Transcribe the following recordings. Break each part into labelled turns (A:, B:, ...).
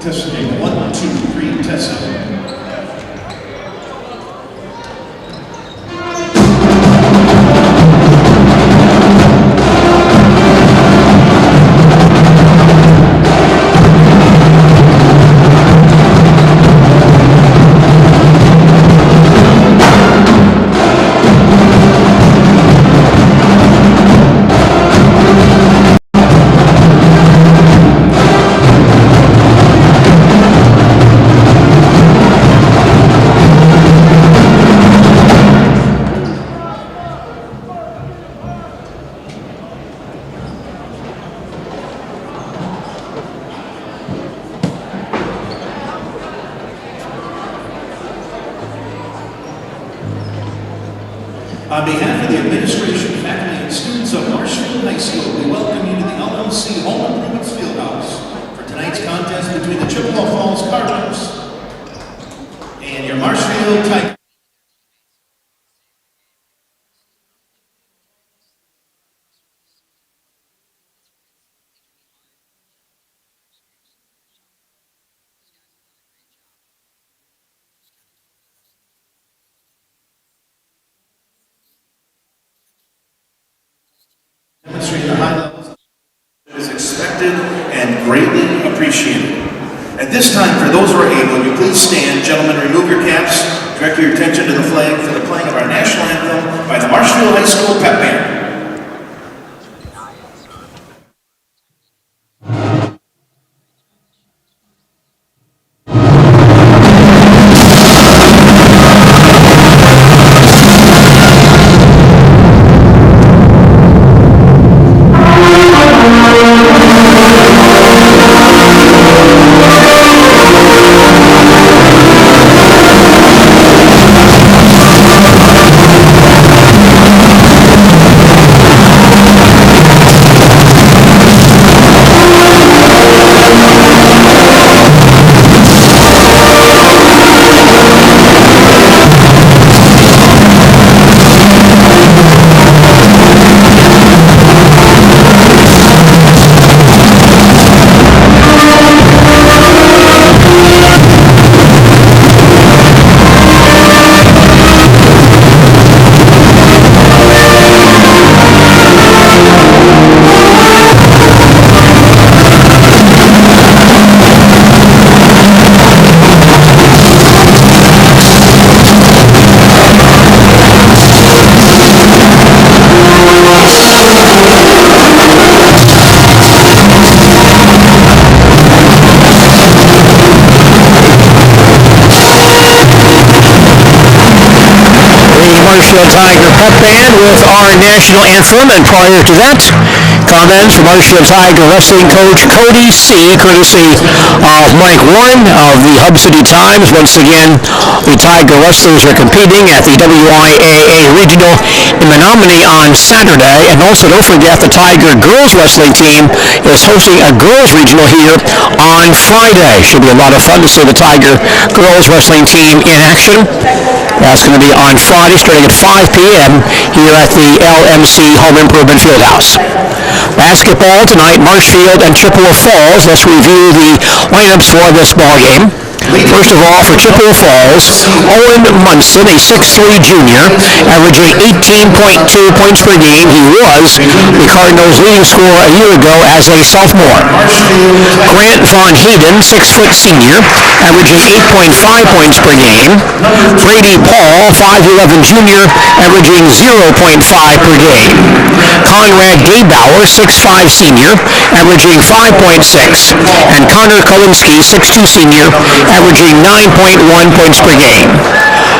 A: Testing 1, 2, 3, testing. On behalf of the administration, faculty, and students of Marshfield High School, we welcome you to the LMC Home Improvements Fieldhouse for tonight's contest between the Chippewa Falls Cardinals and your Marshfield Tigers. Demonstrating the high levels is expected and greatly appreciated. At this time, for those who are able, you please stand. Gentlemen, remove your caps. Direct your attention to the flag for the playing of our national anthem by the Marshfield High School Pep Band.
B: Marshfield Tiger Pep Band with our national anthem, and prior to that, comments from Marshfield Tiger Wrestling Coach Cody C., courtesy of Mike Warren of the Hub City Times. Once again, the Tiger Wrestlers are competing at the WIAA Regional in Menominee on Saturday, and also don't forget the Tiger Girls Wrestling Team is hosting a Girls Regional here on Friday. Should be a lot of fun to see the Tiger Girls Wrestling Team in action. That's going to be on Friday starting at 5 p.m. here at the LMC Home Improvement Fieldhouse. Basketball tonight, Marshfield and Chippewa Falls. Let's review the lineups for this ball game. First of all, for Chippewa Falls, Owen Munson, a 6'3 junior, averaging 18.2 points per game. He was the Cardinals' leading scorer a year ago as a sophomore. Grant Von Hayden, 6' senior, averaging 8.5 points per game. Brady Paul, 5'11 junior, averaging 0.5 per game. Conrad Gaybauer, 6'5 senior, averaging 5.6. And Connor Kolinsky, 6'2 senior, averaging 9.1 points per game.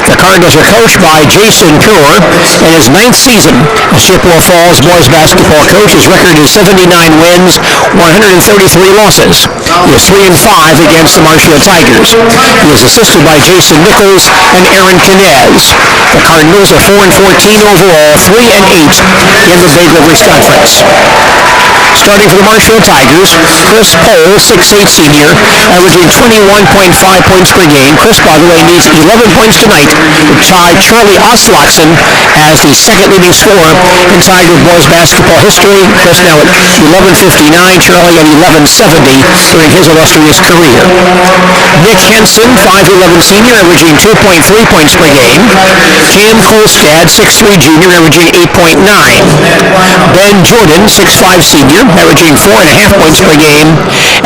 B: The Cardinals are coached by Jason Pure in his 9th season as Chippewa Falls boys basketball coach. His record is 79 wins, 133 losses. He is 3-5 against the Marshfield Tigers. He is assisted by Jason Nichols and Aaron Kinez. The Cardinals are 4-14 overall, 3-8 in the Big Rivers Conference. Starting for the Marshfield Tigers, Chris Pohl, 6'8 senior, averaging 21.5 points per game. Chris, by the way, needs 11 points tonight to tie Charlie Oslakson as the second leading scorer in Tiger boys basketball history. Chris now at 11:59, Charlie at 11:70 during his illustrious career. Nick Henson, 5'11 senior, averaging 2.3 points per game. Cam Kolstad, 6'3 junior, averaging 8.9. Ben Jordan, 6'5 senior, averaging 4.5 points per game.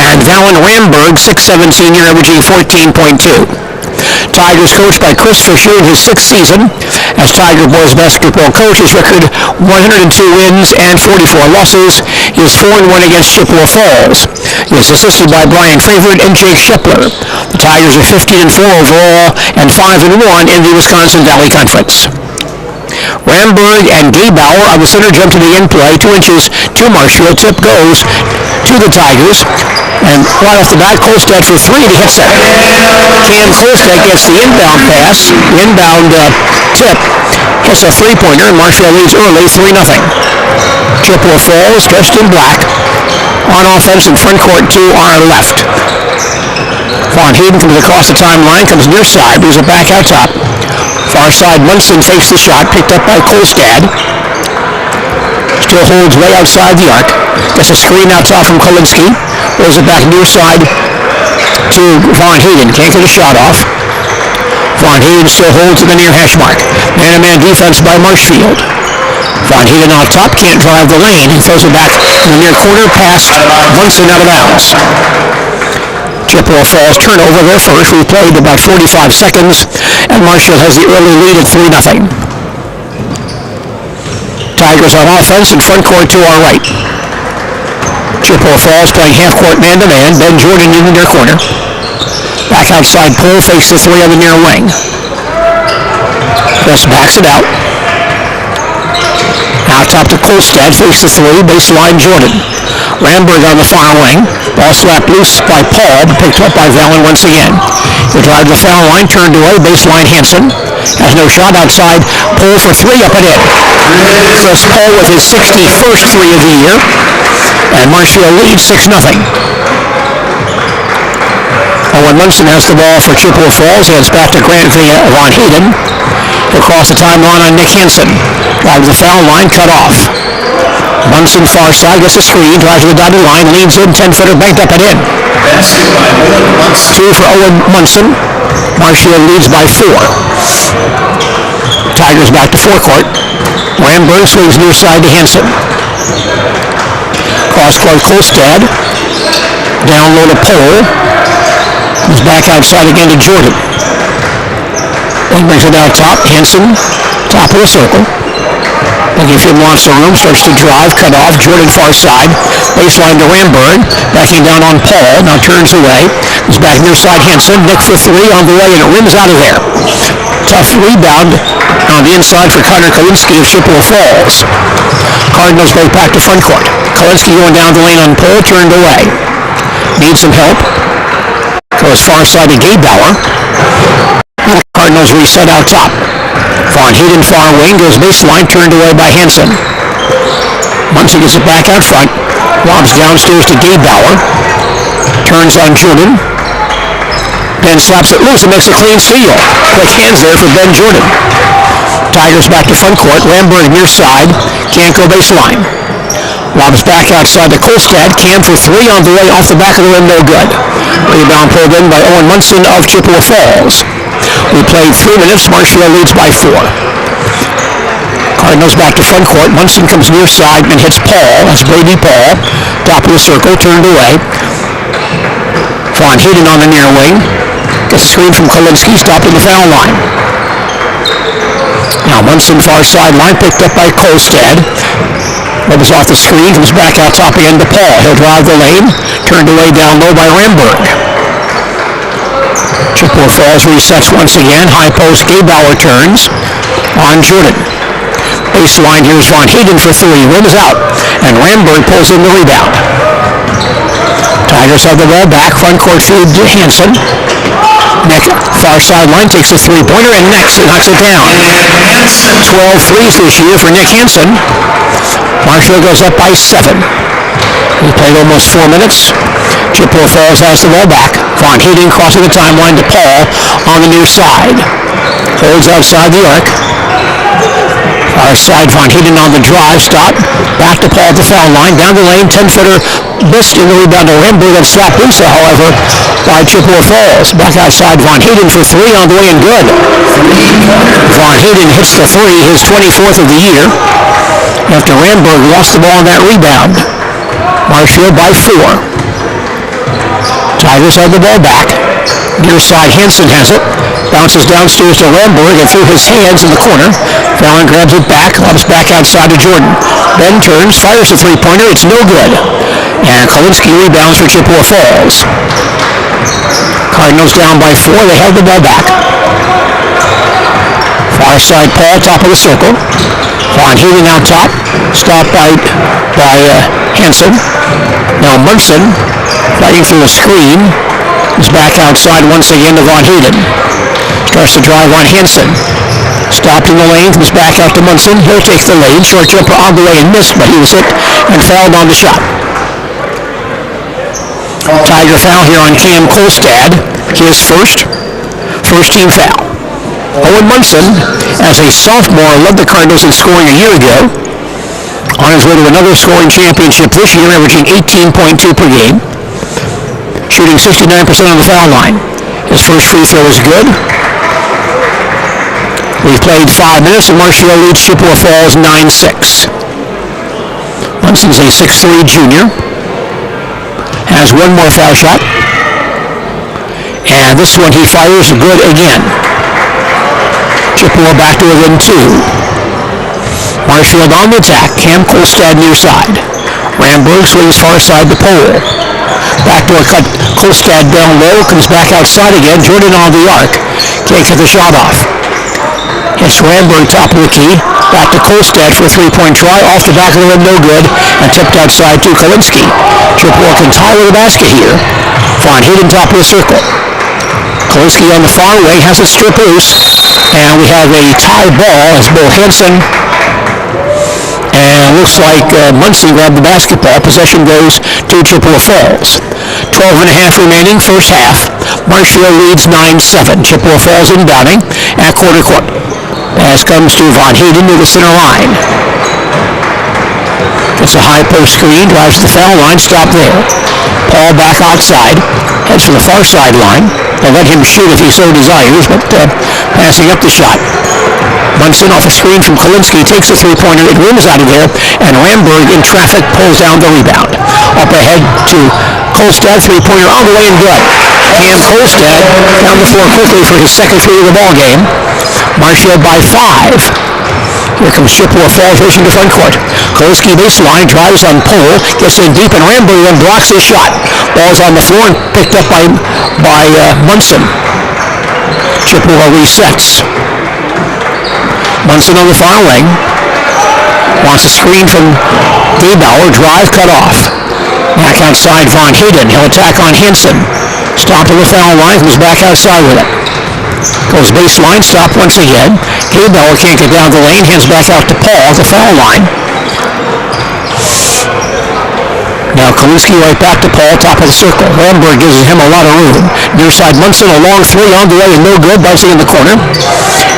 B: And Valen Ramberg, 6'7 senior, averaging 14.2. Tigers coached by Chris Fisher in his 6th season as Tiger boys basketball coach. His record 102 wins and 44 losses. He is 4-1 against Chippewa Falls. He is assisted by Brian Favorite and Jake Shepler. The Tigers are 15-4 overall and 5-1 in the Wisconsin Valley Conference. Ramberg and Gaybauer on the center jump to the end play, 2 inches to Marshfield. Tip goes to the Tigers. And right off the bat, Kolstad for 3 and he hits it. Cam Kolstad gets the inbound pass. The inbound tip hits a three-pointer, and Marshfield leads early, 3-0. Chippewa Falls, dressed in black, on offense in front court to our left. Von Hayden comes across the timeline, comes near side, moves it back out top. Far side, Munson takes the shot, picked up by Kolstad. Still holds way outside the arc. Gets a screen out top from Kolinski. Rolls it back near side to Von Hayden. Can't get a shot off. Von Hayden still holds at the near hash mark. Man-to-man defense by Marshfield. Von Hayden out top, can't drive the lane. He throws it back in the near corner past Munson out of bounds. Chippewa Falls turnover their first. We played about 45 seconds, and Marshfield has the early lead at 3-0. Tigers on offense in front court to our right. Chippewa Falls playing half-court man-to-man. Ben Jordan in the near corner. Back outside, Pohl fakes the 3 on the near wing. Chris backs it out. Out top to Kolstad, fakes the 3, baseline Jordan. Ramberg on the far wing. Ball slapped loose by Paul, but picked up by Valen once again. He'll drive the foul line, turned away, baseline Hansen. Has no shot outside. Pohl for 3, up and in. Chris Pohl with his 61st 3 of the year. And Marshfield leads 6-0. Owen Munson has the ball for Chippewa Falls. Heads back to Grant via Von Hayden. He'll cross the timeline on Nick Hansen. Drives the foul line, cut off. Munson far side, gets a screen, drives to the dotted line, leans in, 10-footer, banked up and in. 2 for Owen Munson. Marshfield leads by 4. Tigers back to forecourt. Ramberg swings near side to Hansen. Cross-court Kolstad. Down low to Pohl. He's back outside again to Jordan. One brings it out top. Hansen, top of the circle. Looking for him, lots of room, starts to drive, cut off. Jordan far side. Baseline to Ramberg. Backing down on Paul. Now turns away. He's back near side Hansen. Nick for 3 on the way, and it rims out of there. Tough rebound on the inside for Connor Kolinski of Chippewa Falls. Cardinals break back to front court. Kolinski going down the lane on Paul, turned away. Needs some help. Goes far side to Gaybauer. Cardinals reset out top. Von Hayden far wing, goes baseline, turned away by Hansen. Munson gets it back out front. Lobs downstairs to Gaybauer. Turns on Jordan. Ben slaps it loose and makes a clean steal. Quick hands there for Ben Jordan. Tigers back to front court. Ramberg near side. Can't go baseline. Lobs back outside to Kolstad. Cam for 3 on the way off the back of the rim, no good. Rebound pulled in by Owen Munson of Chippewa Falls. We played 3 minutes. Marshfield leads by 4. Cardinals back to front court. Munson comes near side and hits Paul. That's Brady Paul. Top of the circle, turned away. Von Hayden on the near wing. Gets a screen from Kolinski, stopped at the foul line. Now Munson far sideline, picked up by Kolstad. Rubs off the screen, comes back out top again to Paul. He'll drive the lane, turned away down low by Ramberg. Chippewa Falls resets once again. High post, Gaybauer turns on Jordan. Baseline, here's Von Hayden for 3. Rims out, and Ramberg pulls in the rebound. Tigers have the ball back. Front court feed to Hansen. Nick, far sideline, takes a 3-pointer and knocks it down. 12 threes this year for Nick Hansen. Marshfield goes up by 7. We played almost 4 minutes. Chippewa Falls has the ball back. Von Hayden crossing the timeline to Paul on the near side. Holds outside the arc. Far side, Von Hayden on the drive, stop. Back to Paul at the foul line. Down the lane, 10-footer missed in the rebound to Ramberg and slapped loose, however, by Chippewa Falls. Back outside, Von Hayden for three on the way and good. Von Hayden hits the three, his 24th of the year, after Ramberg lost the ball on that rebound. Marshfield by 4. Tigers have the ball back. Near side, Hansen has it. Bounces downstairs to Ramberg and through his hands in the corner. Fallon grabs it back, lobs back outside to Jordan. Ben turns, fires a three-pointer. It's no good. And Kalinsky rebounds for Chippewa Falls. Cardinals down by 4. They have the ball back. Far side, Paul, top of the circle. Von Hayden out top. Stopped by Hansen. Now Munson, fighting through a screen, is back outside once again to Von Hayden. Starts to drive on Hansen. Stopped in the lane, comes back out to Munson. He'll take the lane. Short jumper on the way and missed, but he was hit and fouled on the shot. Tiger foul here on Cam Kolstad. His first team foul. Owen Munson, as a sophomore, led the Cardinals in scoring a year ago. On his way to another scoring championship this year, averaging 18.2 per game. Shooting 69% on the foul line. His first free throw is good. We've played 5 minutes, and Marshfield leads Chippewa Falls 9-6. Munson's a 6'3 junior. Has one more foul shot. And this one he fires good again. Chippewa back to within 2. Marshfield on the attack. Cam Kolstad near side. Ramberg swings far side to Pole. Backdoor cut. Kolstad down low. Comes back outside again. Jordan on the arc. Can't get the shot off. Hits Ramberg top of the key. Back to Kolstad for a three-point try. Off the back of the rim, no good. And tipped outside to Kalinsky. Chippewa can tie with the basket here. Von Hayden top of the circle. Kalinsky on the far wing has a strip loose. And we have a tie ball as Bill Hansen and looks like Munson grabbed the basketball. Possession goes to Chippewa Falls. 12 and a half remaining, first half. Marshfield leads 9-7. Chippewa Falls inbounding at quarter court. Pass comes to Von Hayden to the center line. Gets a high post screen, drives to the foul line, stop there. Paul back outside, heads to the far sideline. They'll let him shoot if he so desires, but passing up the shot. Munson off a screen from Kalinsky, takes a three-pointer, it rims out of there, and Ramberg in traffic pulls down the rebound. Up ahead to Kolstad, three-pointer all the way and good. Cam Kolstad down the floor quickly for his second three of the ball game. Marshfield by 5. Here comes Chippewa Falls racing to front court. Kalinsky baseline, drives on Pole, gets in deep, and Ramberg then blocks his shot. Ball's on the floor and picked up by Munson. Chippewa resets. Munson on the far wing. Wants a screen from Gaybauer. Drive cut off. Back outside Von Hayden. He'll attack on Hansen. Stop at the foul line. Comes back outside with it. Goes baseline. Stop once again. Gaybauer can't get down the lane. Hands back out to Paul at the foul line. Now Kalinsky right back to Paul, top of the circle. Ramberg gives him a lot of room. Near side Munson, a long three on the way and no good, bouncing in the corner.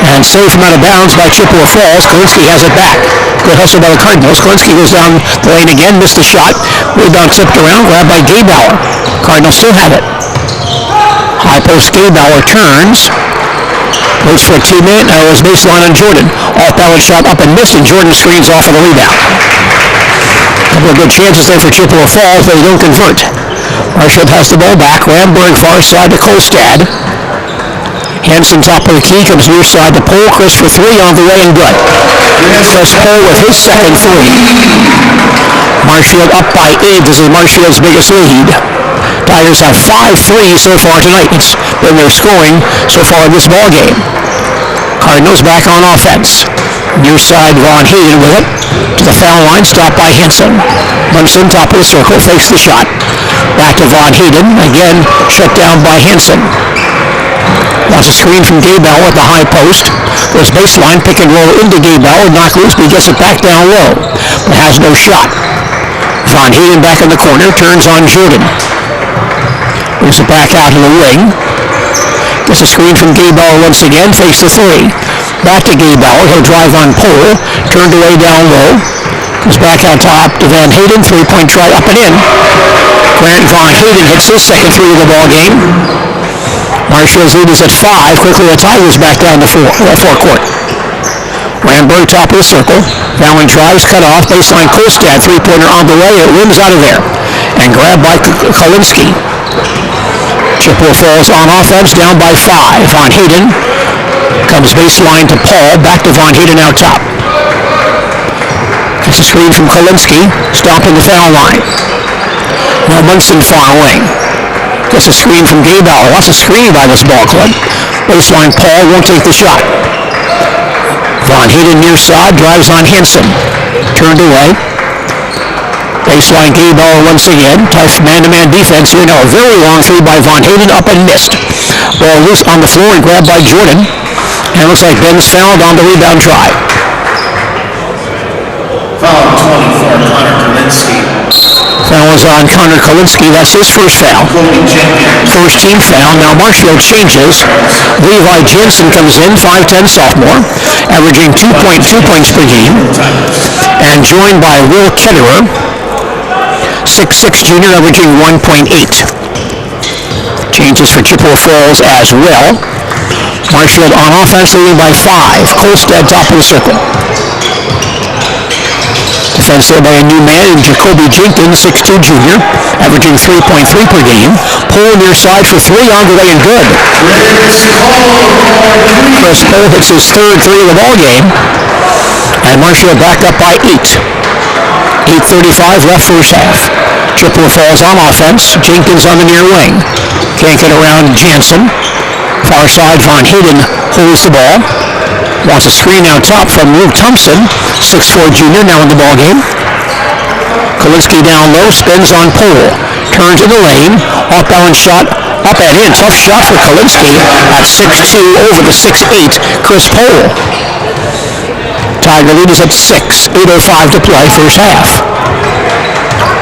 B: And saved from out of bounds by Chippewa Falls. Kalinsky has it back. Good hustle by the Cardinals. Kalinsky goes down the lane again, missed the shot. Rebound tipped around, grabbed by Gaybauer. Cardinals still have it. High post Gaybauer turns. Waits for a teammate. Now it was baseline on Jordan. Off-balance shot up and missed, and Jordan screens off of the rebound. Couple of good chances there for Chippewa Falls, but they don't convert. Marshfield has the ball back. Ramberg far side to Kolstad. Hansen top of the key, comes near side to Pole. Chris for three on the way and good. Chris Pole with his second three. Marshfield up by 8. This is Marshfield's biggest lead. Tigers have 5 threes so far tonight. It's been their scoring so far in this ball game. Cardinals back on offense. Near side, Von Hayden with it. To the foul line, stopped by Hansen. Munson, top of the circle, fakes the shot. Back to Von Hayden. Again, shut down by Hansen. Wants a screen from Gaybauer at the high post. Goes baseline, pick and roll into Gaybauer. Knock loose, but he gets it back down low. But has no shot. Von Hayden back in the corner, turns on Jordan. Moves it back out to the wing. Gets a screen from Gaybauer once again, fakes the three. Back to Gaybauer, he'll drive on pole, turned away down low. Comes back out top to Van Hayden, three-point try up and in. Grant Von Hayden hits his second three of the ball game. Marshfield's lead is at 5. Quickly the Tigers back down to forecourt. Ramberg top of the circle. Fallon drives, cut off. Baseline Kolstad, three-pointer on the way. It rims out of there. And grabbed by Kolinsky. Chippewa Falls on offense, down by 5. Von Hayden comes baseline to Paul. Back to Von Hayden out top. Gets a screen from Kolinsky. Stomping the foul line. Now Munson far wing. Gets a screen from Gaybauer. Lots of screen by this ball club. Baseline Paul won't take the shot. Von Hayden near side, drives on Henson. Turned away. Baseline Gaybauer once again. Tough man-to-man defense here. Now a very long three by Von Hayden, up and missed. Ball loose on the floor and grabbed by Jordan. And it looks like Ben's fouled on the rebound try.
A: Foul 24, Connor Kolinsky.
B: Foul is on Connor Kolinsky. That's his first foul. First team foul. Now Marshfield changes. Levi Jensen comes in, 5'10 sophomore, averaging 2.2 points per game. And joined by Will Ketterer, 6'6 junior, averaging 1.8. Changes for Chippewa Falls as well. Marshfield on offense, leading by 5. Kolstad top of the circle. Defense there by a new man, Jacoby Jenkins, 6'2 junior, averaging 3.3 per game. Pull near side for 3 on the way and good. Chris Cole hits his third three of the ball game. And Marshfield back up by 8. 8:35 left first half. Chippewa Falls on offense. Jenkins on the near wing. Can't get around Jansen. Far side, Von Hayden holds the ball. Wants a screen out top from Luke Thompson, 6'4 junior, now in the ball game. Kolinsky down low, spins on pole. Turns in the lane. Off-balance shot, up and in. Tough shot for Kolinsky at 6'2 over the 6'8 Chris Pole. Tiger lead is at 6. 8:05 to play, first half.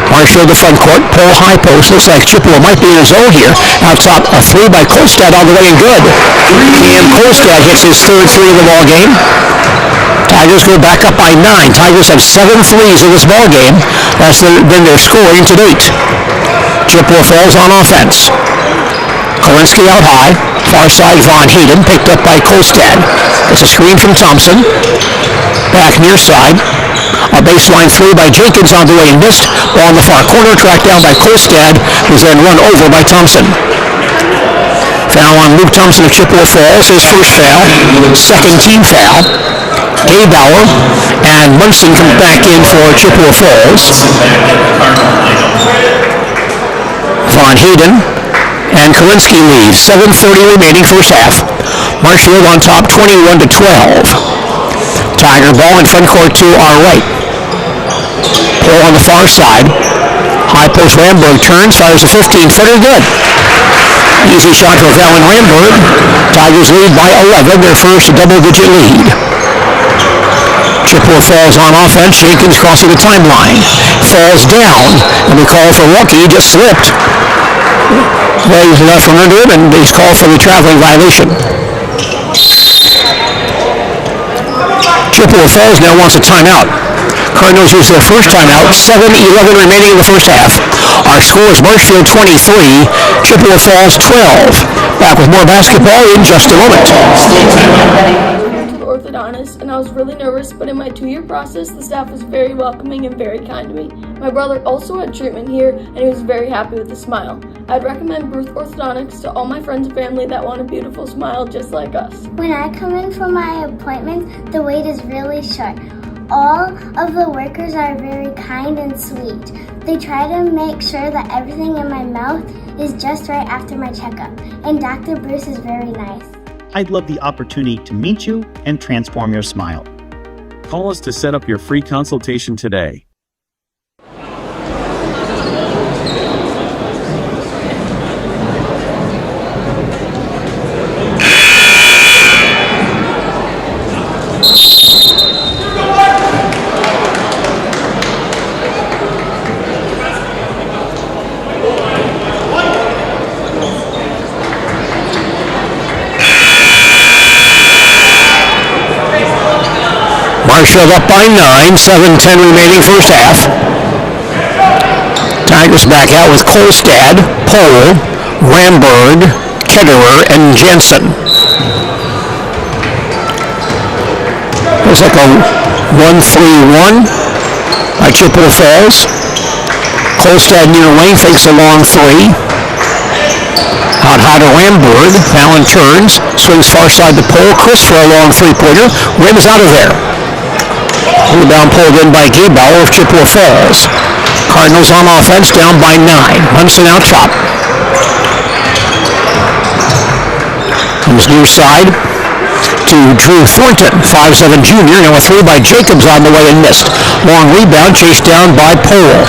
B: Marshfield the front court, Pole high post. Looks like Chippewa might be in his zone here. Out top, a three by Kolstad all the way and good. Cam Kolstad hits his third three of the ball game. Tigers go back up by 9. Tigers have 7 threes in this ball game. That's been their scoring to date. Chippewa Falls on offense. Kolinsky out high. Far side, Von Hayden, picked up by Kolstad. Gets a screen from Thompson. Back near side. A baseline three by Jenkins on the way and missed. Ball in the far corner, tracked down by Kolstad, who's then run over by Thompson. Foul on Luke Thompson of Chippewa Falls, his first foul, second team foul. Gaybauer and Munson come back in for Chippewa Falls. Von Hayden and Kolinsky lead. 7:30 remaining first half. Marshfield on top, 21-12. Tiger ball in front court to our right. Pull on the far side. High post Ramberg turns, fires a 15-footer, good. Easy shot for Fallon Ramberg. Tigers lead by 11, their first double-digit lead. Chippewa Falls on offense. Jenkins crossing the timeline. Falls down, and we call for Lucky. He just slipped. Legs left from under him, and he's called for the traveling violation. Chippewa Falls now wants a timeout. Cardinals use their first timeout. 7:11 remaining in the first half. Our score is Marshfield 23, Chippewa Falls 12. Back with more basketball in just a moment.
C: To the orthodontist, and I was really nervous, but in my 2-year process, the staff was very welcoming and very kind to me. My brother also had treatment here, and he was very happy with a smile. I'd recommend Bruce Orthodontics to all my friends and family that want a beautiful smile just like us.
D: When I come in for my appointment, the wait is really short. All of the workers are very kind and sweet. They try to make sure that everything in my mouth is just right after my checkup, and Dr. Bruce is very nice.
E: I'd love the opportunity to meet you and transform your smile.
F: Call us to set up your free consultation today.
B: Marshfield up by 9, 7:10 remaining first half. Tigers back out with Kolstad, Pohl, Ramberg, Ketterer, and Jensen. Looks like a 1-3-1 by Chippewa Falls. Kolstad near lane fakes a long three. Out high to Ramberg. Fallon turns, swings far side to Pohl. Chris for a long three-pointer. Rim is out of there. Rebound pulled in by Gebauer of Chippewa Falls. Cardinals on offense, down by 9. Munson out top. Comes near side to Drew Thornton, 5'7" junior. Now a three by Jacobs on the way and missed. Long rebound chased down by Pohl.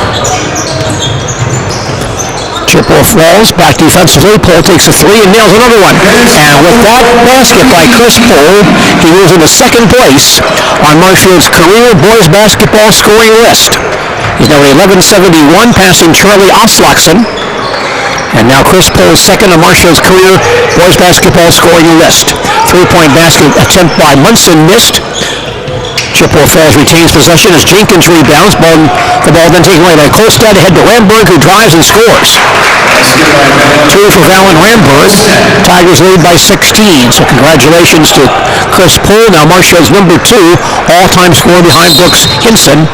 B: Chippewa Falls back defensively. Pohl takes a three and nails another one. And with that basket by Chris Pohl, he moves into second place on Marshfield's career boys basketball scoring list. He's now at 1171, passing Charlie Oslaxon. And now Chris Pohl's second on Marshfield's career boys basketball scoring list. Three-point basket attempt by Munson missed. Chippewa Falls retains possession as Jenkins rebounds. The ball then taken away by Kolstad ahead to Ramberg, who drives and scores. Two for Fallon Ramberg. Tigers lead by 16. So congratulations to Chris Pohl, now Marshfield's number 2 all-time scorer behind Brooks Hinson.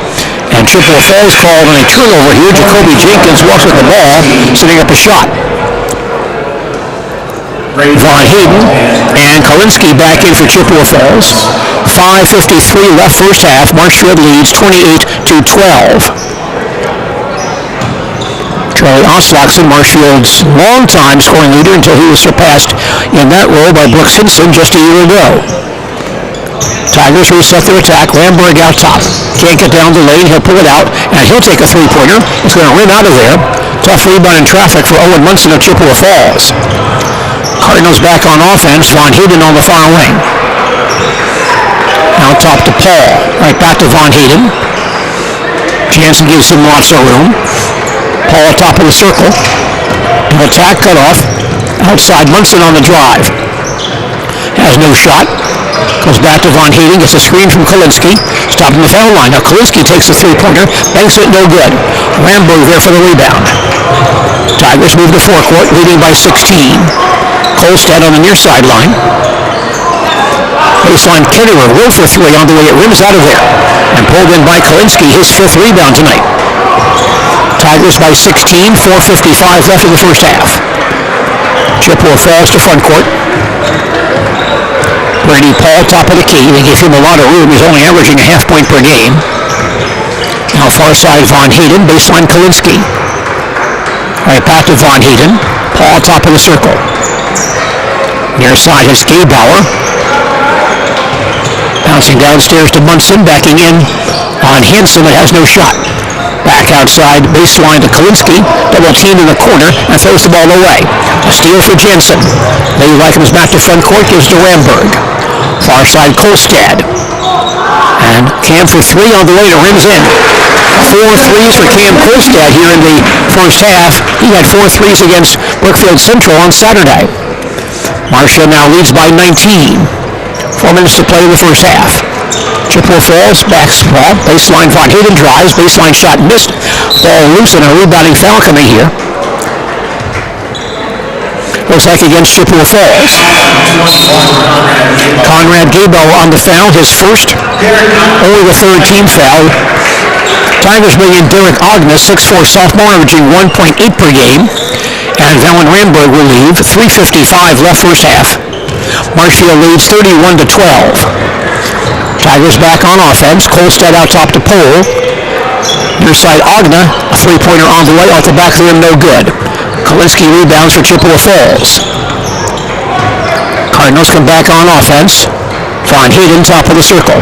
B: And Chippewa Falls called on a turnover here. Jacoby Jenkins walks with the ball, setting up a shot. Von Hayden and Kalinsky back in for Chippewa Falls. 5:53 left first half. Marshfield leads 28-12. Charlie Oslaxon, Marshfield's longtime scoring leader until he was surpassed in that role by Brooks Hinson just a year ago. Tigers reset their attack. Ramberg out top. Can't get down the lane. He'll pull it out, and he'll take a three-pointer. It's going to rim out of there. Tough rebound in traffic for Owen Munson of Chippewa Falls. Cardinals back on offense. Von Hayden on the far wing. Out top to Paul. Right back to Von Hayden. Jansen gives him lots of room. Paul top of the circle. No attack cut off. Outside Munson on the drive. Has no shot. Goes back to Von Hayden. Gets a screen from Kalinsky. Stopping the foul line. Now Kalinsky takes the three-pointer. Banks it, no good. Ramberg there for the rebound. Tigers move to forecourt, leading by 16. Kolstad on the near sideline. Baseline Ketterer, roll for three on the way. It rims out of there. And pulled in by Kalinsky, his 5th rebound tonight. Tigers by 16, 4:55 left in the first half. Chippewa Falls to front court. Brady Paul, top of the key. They give him a lot of room. He's only averaging a half point per game. Now far side Von Hayden, baseline Kalinsky. Right back to Von Hayden. Paul top of the circle. Near side is Gebauer. Bouncing downstairs to Munson, backing in on Hanson that has no shot. Back outside, baseline to Kalinsky, double teamed in the corner, and throws the ball away. A steal for Jensen. Levi comes back to front court, gives to Ramberg. Far side, Kolstad. And Cam for three on the way to rims in. 4 threes for Cam Kolstad here in the first half. He had 4 threes against Brookfield Central on Saturday. Marshall now leads by 19. 4 minutes to play in the first half. Chippewa Falls backs ball. Baseline Von Hayden drives. Baseline shot missed. Ball loose and a rebounding foul coming here. Looks like against Chippewa Falls. Conrad Gebauer on the foul. His first. Only the 3rd team foul. Tigers bring in Derek Ognes, 6'4" sophomore, averaging 1.8 per game. And Fallon Ramberg will leave. 3:55 left first half. Marshfield leads 31-12. Tigers back on offense. Kolstad out top to Pohl. Near side Ogna, a three-pointer on the way, off the back of the rim, no good. Kalinsky rebounds for Chippewa Falls. Cardinals come back on offense. Von Hayden top of the circle.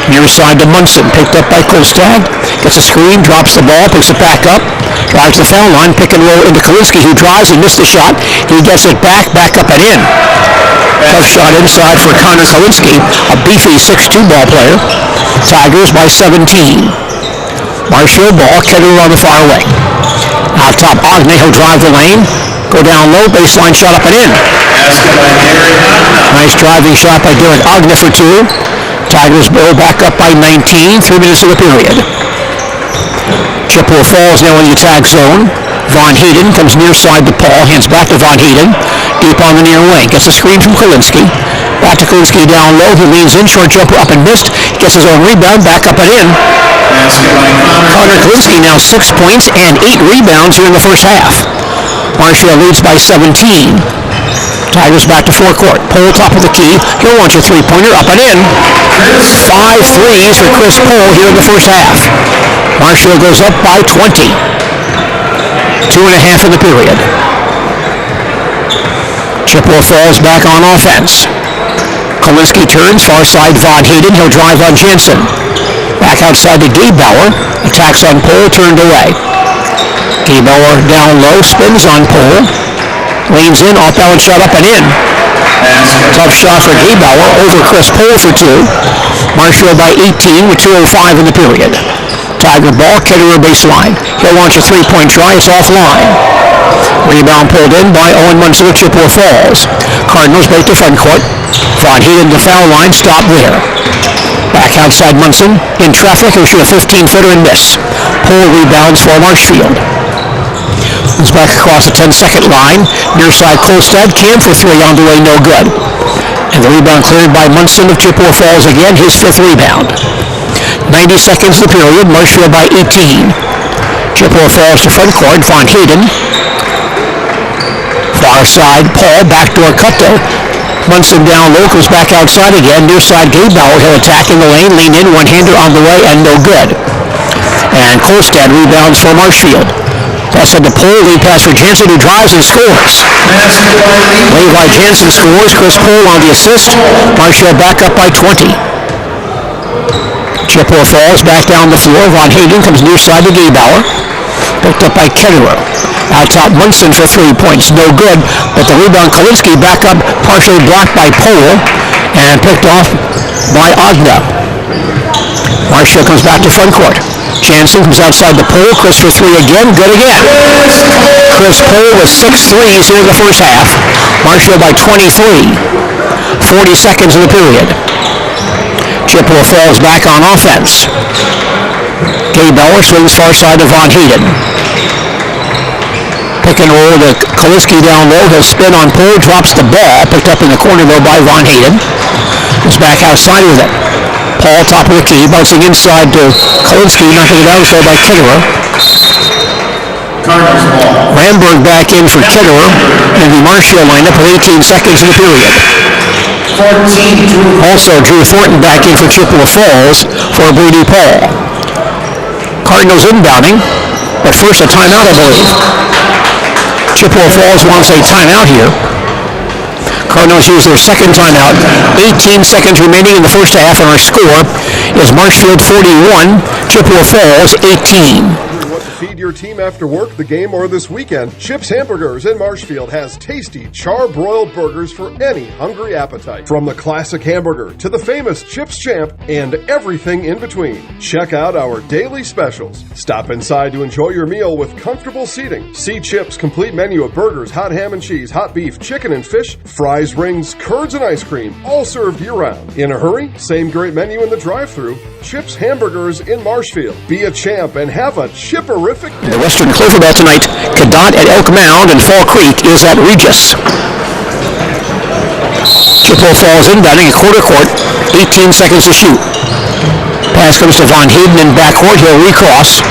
B: Near side to Munson, picked up by Kolstad. Gets a screen, drops the ball, picks it back up. Drives the foul line, pick and roll into Kalinsky, who drives, he missed the shot. He gets it back up and in. Tough shot inside for Connor Kalinsky, a beefy 6'2" ball player. Tigers by 17. Marshfield ball, Ketterer on the far wing. Out top, Ognay, he'll drive the lane. Go down low, baseline shot up and in. Nice driving shot by Derek Ognay for 2. Tigers go back up by 19, 3 minutes of the period. Chippewa Falls now in the attack zone. Von Hayden comes near side to Paul, hands back to Von Hayden, deep on the near wing. Gets a screen from Kalinsky. Back to Kalinsky down low. He leans in, short jumper up and missed. Gets his own rebound, back up and in. Connor Kalinsky now 6 points and 8 rebounds here in the first half. Marshfield leads by 17. Tigers back to forecourt. Pole top of the key. He'll launch a three-pointer up and in. 5 threes for Chris Pole here in the first half. Marshfield goes up by 20. 2.5 in the period. Chippewa Falls back on offense. Kalinsky turns, far side Von Hayden. He'll drive on Jensen. Back outside to Gebauer. Attacks on Pole, turned away. Gebauer down low, spins on Pole. Leans in, off-balance shot up and in. Tough shot for Gebauer, over Chris Pole for 2. Marshfield by 18 with 2:05 in the period. Tiger ball, Kitterer baseline. He'll launch a three-point try, it's offline. Rebound pulled in by Owen Munson of Chippewa Falls. Cardinals break to front court. Von Hayden to foul line, stop there. Back outside Munson, in traffic, he'll shoot a 15-footer and miss. Pole rebounds for Marshfield. It's back across the 10-second line. Near side Kolstad, can for 3 on the way, no good. And the rebound cleared by Munson of Chippewa Falls again, his 5th rebound. 90 seconds of the period, Marshfield by 18. Chippewa Falls to front court, Von Hayden. Far side, Paul, backdoor cut to Munson down low, goes back outside again. Near side, Gebauer, he'll attack in the lane, lean in, one-hander on the way, and no good. And Kolstad rebounds for Marshfield. Pass on the Pole, lead pass for Jansen, who drives and scores. Levi Jansen scores, Chris Pole on the assist. Marshfield back up by 20. Chippewa Falls back down the floor. Von Hayden comes near side to Gebauer. Picked up by Kitterer. Out top Munson for 3 points. No good, but the rebound Kalinsky back up, partially blocked by Pole and picked off by Ogna. Marshfield comes back to front court. Jansen comes outside the Pole. Chris for 3 again. Good again. Chris Pole with 6 threes here in the first half. Marshfield by 23. 40 seconds in the period. Chippewa Falls back on offense. Gebauer swings far side to Von Hayden. Pick and roll to Kalinsky down low. He'll spin on Pole, drops the ball. Picked up in the corner though by Von Hayden. He's back outside with it. Paul, top of the key, bouncing inside to Kalinsky, knocking it out by Kitterer. Ramberg back in for Kitterer in the Marshfield lineup with 18 seconds in the period. Also, Drew Thornton back in for Chippewa Falls for Brady Paul. Cardinals inbounding, but first a timeout, I believe. Chippewa Falls wants a timeout here. Cardinals use their second timeout. 18 seconds remaining in the first half, and our score is Marshfield 41, Chippewa Falls 18.
G: Feed your team after work, the game, or this weekend. Chips Hamburgers in Marshfield has tasty char-broiled burgers for any hungry appetite. From the classic hamburger to the famous Chips Champ and everything in between. Check out our daily specials. Stop inside to enjoy your meal with comfortable seating. See Chips' complete menu of burgers, hot ham and cheese, hot beef, chicken and fish, fries, rings, curds, and ice cream, all served year-round. In a hurry? Same great menu in the drive-thru. Chips Hamburgers in Marshfield. Be a champ and have a chipperific.
B: The Western Clover Bell tonight, Cadott at Elk Mound, and Fall Creek is at Regis. Chippewa Falls inbounding at quarter court, 18 seconds to shoot. Pass comes to Von Hayden in backcourt, he'll recross.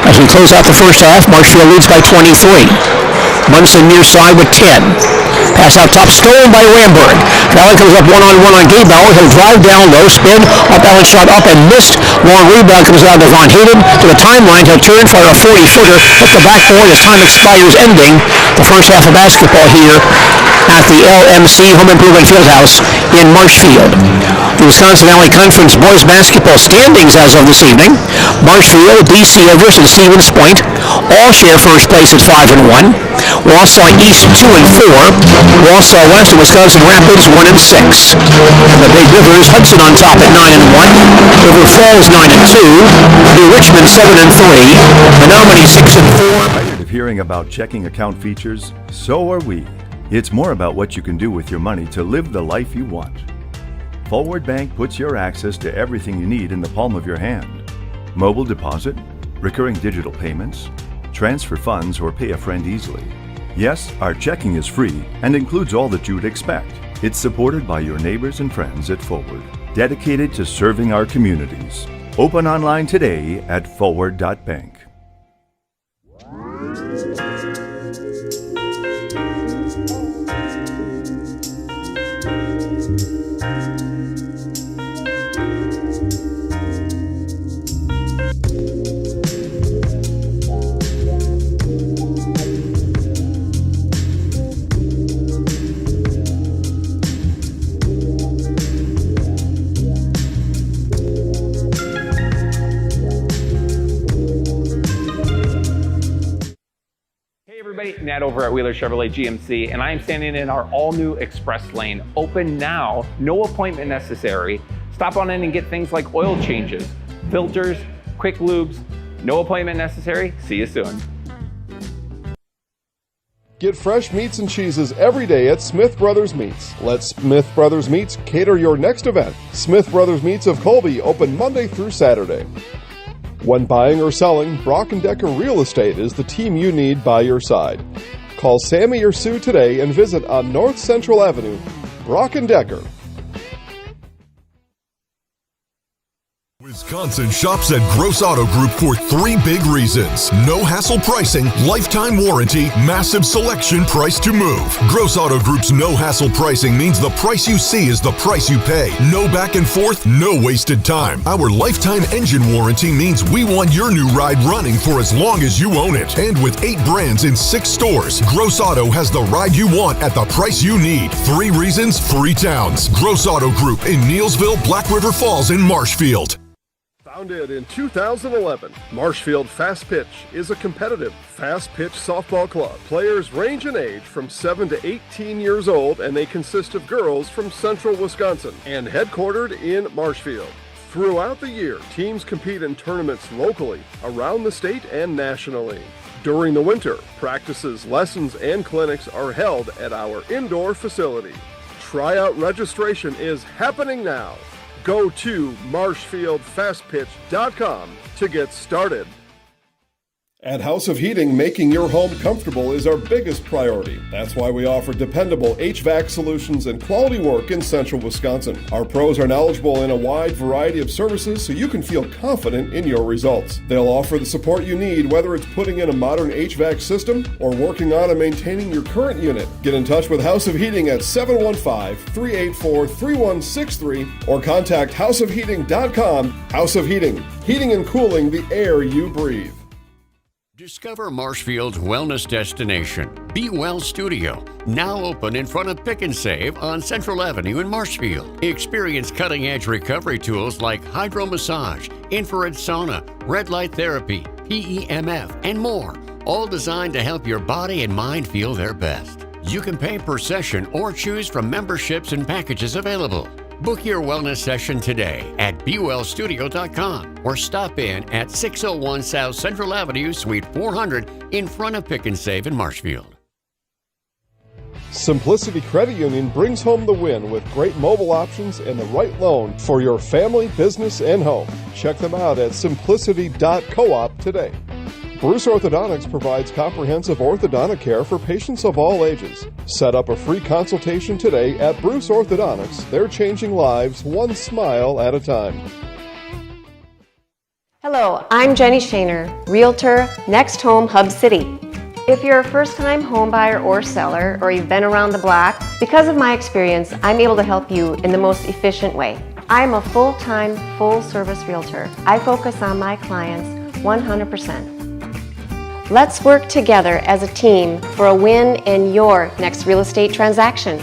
B: As we close out the first half, Marshfield leads by 23. Munson near side with 10. Pass out top, stolen by Ramberg. Valley comes up one-on-one on Gebauer. He'll drive down low, spin, up-balance shot up and missed. Long rebound comes down to Von Hayden to the timeline. He'll turn for a 40-footer, hit the backboard as time expires, ending the first half of basketball here at the LMC Home Improvement Fieldhouse in Marshfield. The Wisconsin Valley Conference boys basketball standings as of this evening: Marshfield, BC Everest, and Stevens Point all share first place at 5-1. Wausau East 2-4. Wausau West and Wisconsin Rapids 1-6. The Big Rivers, Hudson on top at 9-1. River Falls 9-2. New Richmond 7-3. Menominee 6-4.
H: Tired of hearing about checking account features? So are we. It's more about what you can do with your money to live the life you want. Forward Bank puts your access to everything you need in the palm of your hand. Mobile deposit, recurring digital payments, transfer funds, or pay a friend easily. Yes, our checking is free and includes all that you would expect. It's supported by your neighbors and friends at Forward, dedicated to serving our communities. Open online today at forward.bank.
I: Nat over at Wheeler Chevrolet GMC, and I am standing in our all-new express lane. Open now, no appointment necessary. Stop on in and get things like oil changes, filters, quick lubes. No appointment necessary. See you soon.
G: Get fresh meats and cheeses every day at Smith Brothers Meats. Let Smith Brothers Meats cater your next event. Smith Brothers Meats of Colby open Monday through Saturday. When buying or selling, Brock & Decker Real Estate is the team you need by your side. Call Sammy or Sue today and visit on North Central Avenue. Brock & Decker.
J: Wisconsin shops at Gross Auto Group for 3 big reasons. No hassle pricing, lifetime warranty, massive selection, price to move. Gross Auto Group's no hassle pricing means the price you see is the price you pay. No back and forth, no wasted time. Our lifetime engine warranty means we want your new ride running for as long as you own it. And with 8 brands in 6 stores, Gross Auto has the ride you want at the price you need. 3 reasons, 3 towns. Gross Auto Group in Neillsville, Black River Falls, and Marshfield.
G: Founded in 2011, Marshfield Fast Pitch is a competitive fast pitch softball club. Players range in age from 7 to 18 years old, and they consist of girls from central Wisconsin and headquartered in Marshfield. Throughout the year, teams compete in tournaments locally, around the state, and nationally. During the winter, practices, lessons, and clinics are held at our indoor facility. Tryout registration is happening now. Go to marshfieldfastpitch.com to get started. At House of Heating, making your home comfortable is our biggest priority. That's why we offer dependable HVAC solutions and quality work in central Wisconsin. Our pros are knowledgeable in a wide variety of services so you can feel confident in your results. They'll offer the support you need, whether it's putting in a modern HVAC system or working on and maintaining your current unit. Get in touch with House of Heating at 715-384-3163 or contact houseofheating.com. House of Heating, heating and cooling the air you breathe.
K: Discover Marshfield's wellness destination, Be Well Studio, now open in front of Pick and Save on Central Avenue in Marshfield. Experience cutting-edge recovery tools like hydro massage, infrared sauna, red light therapy, PEMF, and more, all designed to help your body and mind feel their best. You can pay per session or choose from memberships and packages available. Book your wellness session today at BeWellStudio.com or stop in at 601 South Central Avenue, Suite 400 in front of Pick and Save in Marshfield.
G: Simplicity Credit Union brings home the win with great mobile options and the right loan for your family, business, and home. Check them out at simplicity.coop today. Bruce Orthodontics provides comprehensive orthodontic care for patients of all ages. Set up a free consultation today at Bruce Orthodontics. They're changing lives one smile at a time.
L: Hello, I'm Jenny Shaner, Realtor, Next Home Hub City. If you're a first-time home buyer or seller, or you've been around the block, because of my experience, I'm able to help you in the most efficient way. I'm a full-time, full-service realtor. I focus on my clients 100%. Let's work together as a team for a win in your next real estate transaction.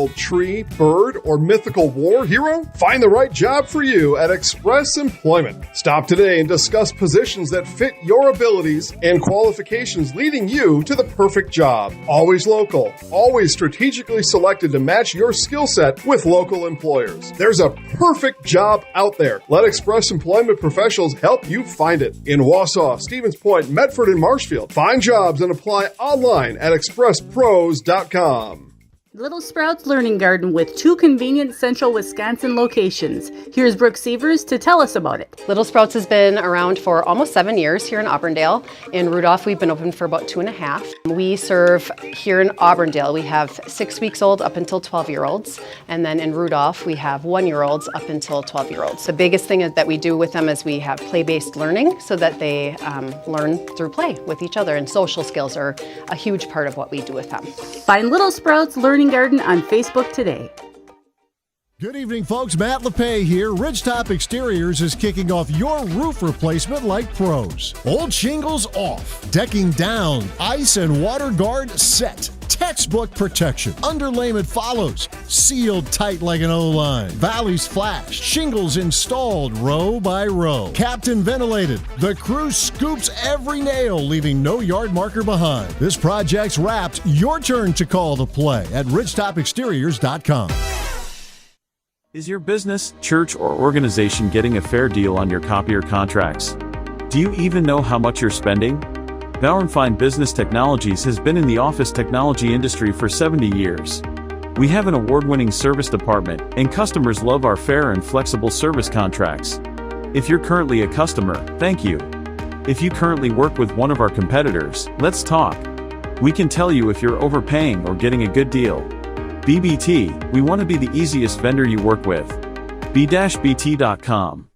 G: animal, tree, bird, or mythical war hero? Find the right job for you at Express Employment. Stop today and discuss positions that fit your abilities and qualifications, leading you to the perfect job. Always local, always strategically selected to match your skill set with local employers. There's a perfect job out there. Let Express Employment professionals help you find it. In Wausau, Stevens Point, Medford, and Marshfield. Find jobs and apply online at expresspros.com.
M: Little Sprouts Learning Garden with 2 convenient central Wisconsin locations. Here's Brooke Sievers to tell us about it.
L: Little Sprouts has been around for almost 7 years here in Auburndale. In Rudolph, we've been open for about 2.5. We serve here in Auburndale, we have 6 weeks old up until 12-year-olds. And then in Rudolph, we have 1-year-olds up until 12-year-olds. The biggest thing that we do with them is we have play-based learning so that they learn through play with each other. And social skills are a huge part of what we do with them.
M: Find Little Sprouts Learning Garden on Facebook today.
N: Good evening, folks. Matt LePay here. Ridgetop Exteriors is kicking off your roof replacement like pros. Old shingles off, decking down, ice and water guard set. Textbook protection. Underlayment follows. Sealed tight like an O-line. Valleys flashed. Shingles installed row by row. Captain ventilated. The crew scoops every nail, leaving no yard marker behind. This project's wrapped. Your turn to call the play at ridgetopexteriors.com.
F: Is your business, church, or organization getting a fair deal on your copier contracts? Do you even know how much you're spending? Fine Business Technologies has been in the office technology industry for 70 years. We have an award-winning service department, and customers love our fair and flexible service contracts. If you're currently a customer, thank you. If you currently work with one of our competitors, let's talk. We can tell you if you're overpaying or getting a good deal. BBT, we want to be the easiest vendor you work with. b-bt.com.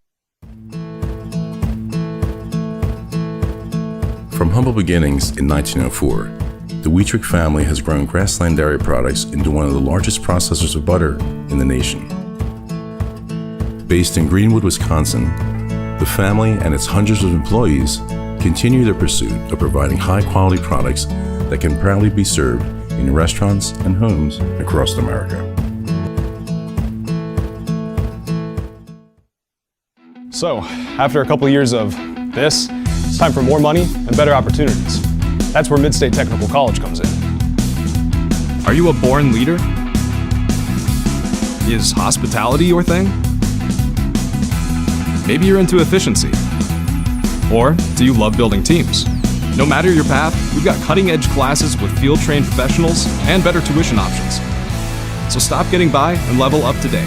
O: From humble beginnings in 1904, the Wheatrick family has grown Grassland Dairy products into one of the largest processors of butter in the nation. Based in Greenwood, Wisconsin, the family and its hundreds of employees continue their pursuit of providing high-quality products that can proudly be served in restaurants and homes across America.
P: So, after a couple years of this, it's time for more money and better opportunities. That's where Mid-State Technical College comes in.
Q: Are you a born leader? Is hospitality your thing? Maybe you're into efficiency. Or do you love building teams? No matter your path, we've got cutting-edge classes with field-trained professionals and better tuition options. So stop getting by and level up today.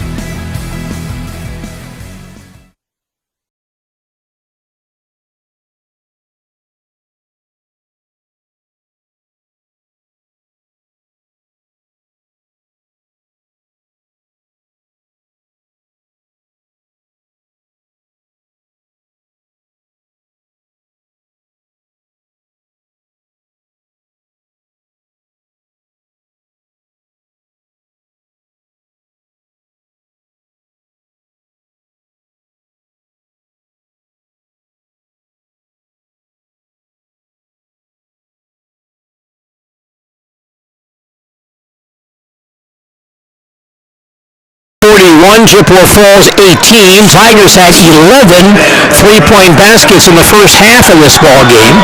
B: Chippewa Falls 18. Tigers had 11 three-point baskets in the first half of this ball game.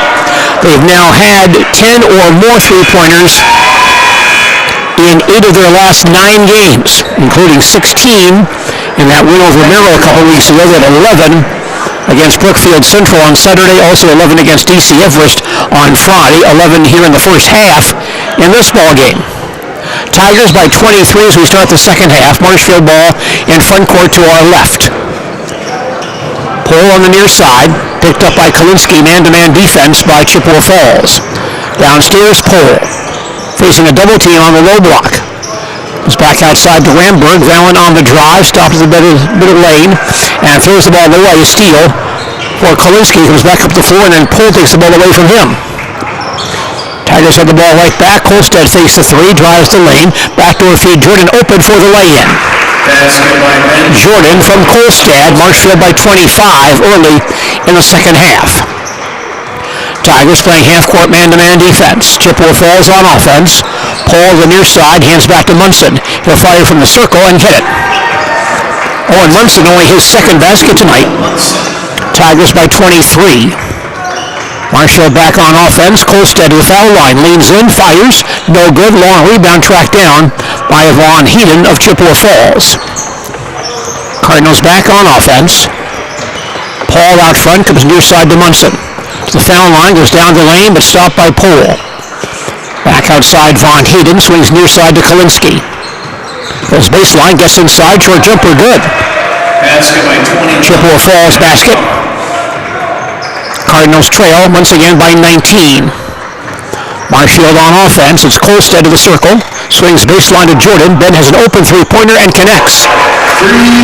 B: They've now had 10 or more three-pointers in 8 of their last 9 games, including 16 in that win over Merrill a couple weeks ago. They had 11 against Brookfield Central on Saturday, also 11 against DC Everest on Friday, 11 here in the first half in this ball game. Tigers by 23 as we start the second half. Marshfield ball in front court to our left. Pull on the near side, picked up by Kalinsky, man-to-man defense by Chippewa Falls. Downstairs, Pohl, facing a double team on the low block. It's back outside to Ramberg. Valen on the drive, stops at the middle lane, and throws the ball away to steal. For Kalinsky, comes back up the floor, and then Pohl takes the ball away from him. Tigers have the ball right back. Kolstad fakes the three, drives the lane. Backdoor feed, Jordan open for the lay-in. Jordan from Kolstad, Marshfield by 25 early in the second half. Tigers playing half-court man-to-man defense. Chippewa Falls on offense. Paul the near side, hands back to Munson. He'll fire from the circle and hit it. Owen Munson only his second basket tonight. Tigers by 23. Marshfield back on offense. Kolstad to the foul line. Leans in, fires. No good. Long rebound tracked down by Vaughn Heaton of Chippewa Falls. Cardinals back on offense. Paul out front, comes near side to Munson. To the foul line, goes down the lane, but stopped by Poole. Back outside, Vaughn Heaton swings near side to Kalinsky. Goes baseline, gets inside, short jumper, good.
A: Basket by 20.
B: Chippewa Falls basket. Cardinals trail once again by 19. Marshfield on offense. It's Kolstad to the circle. Swings baseline to Jordan. Ben has an open three-pointer and connects.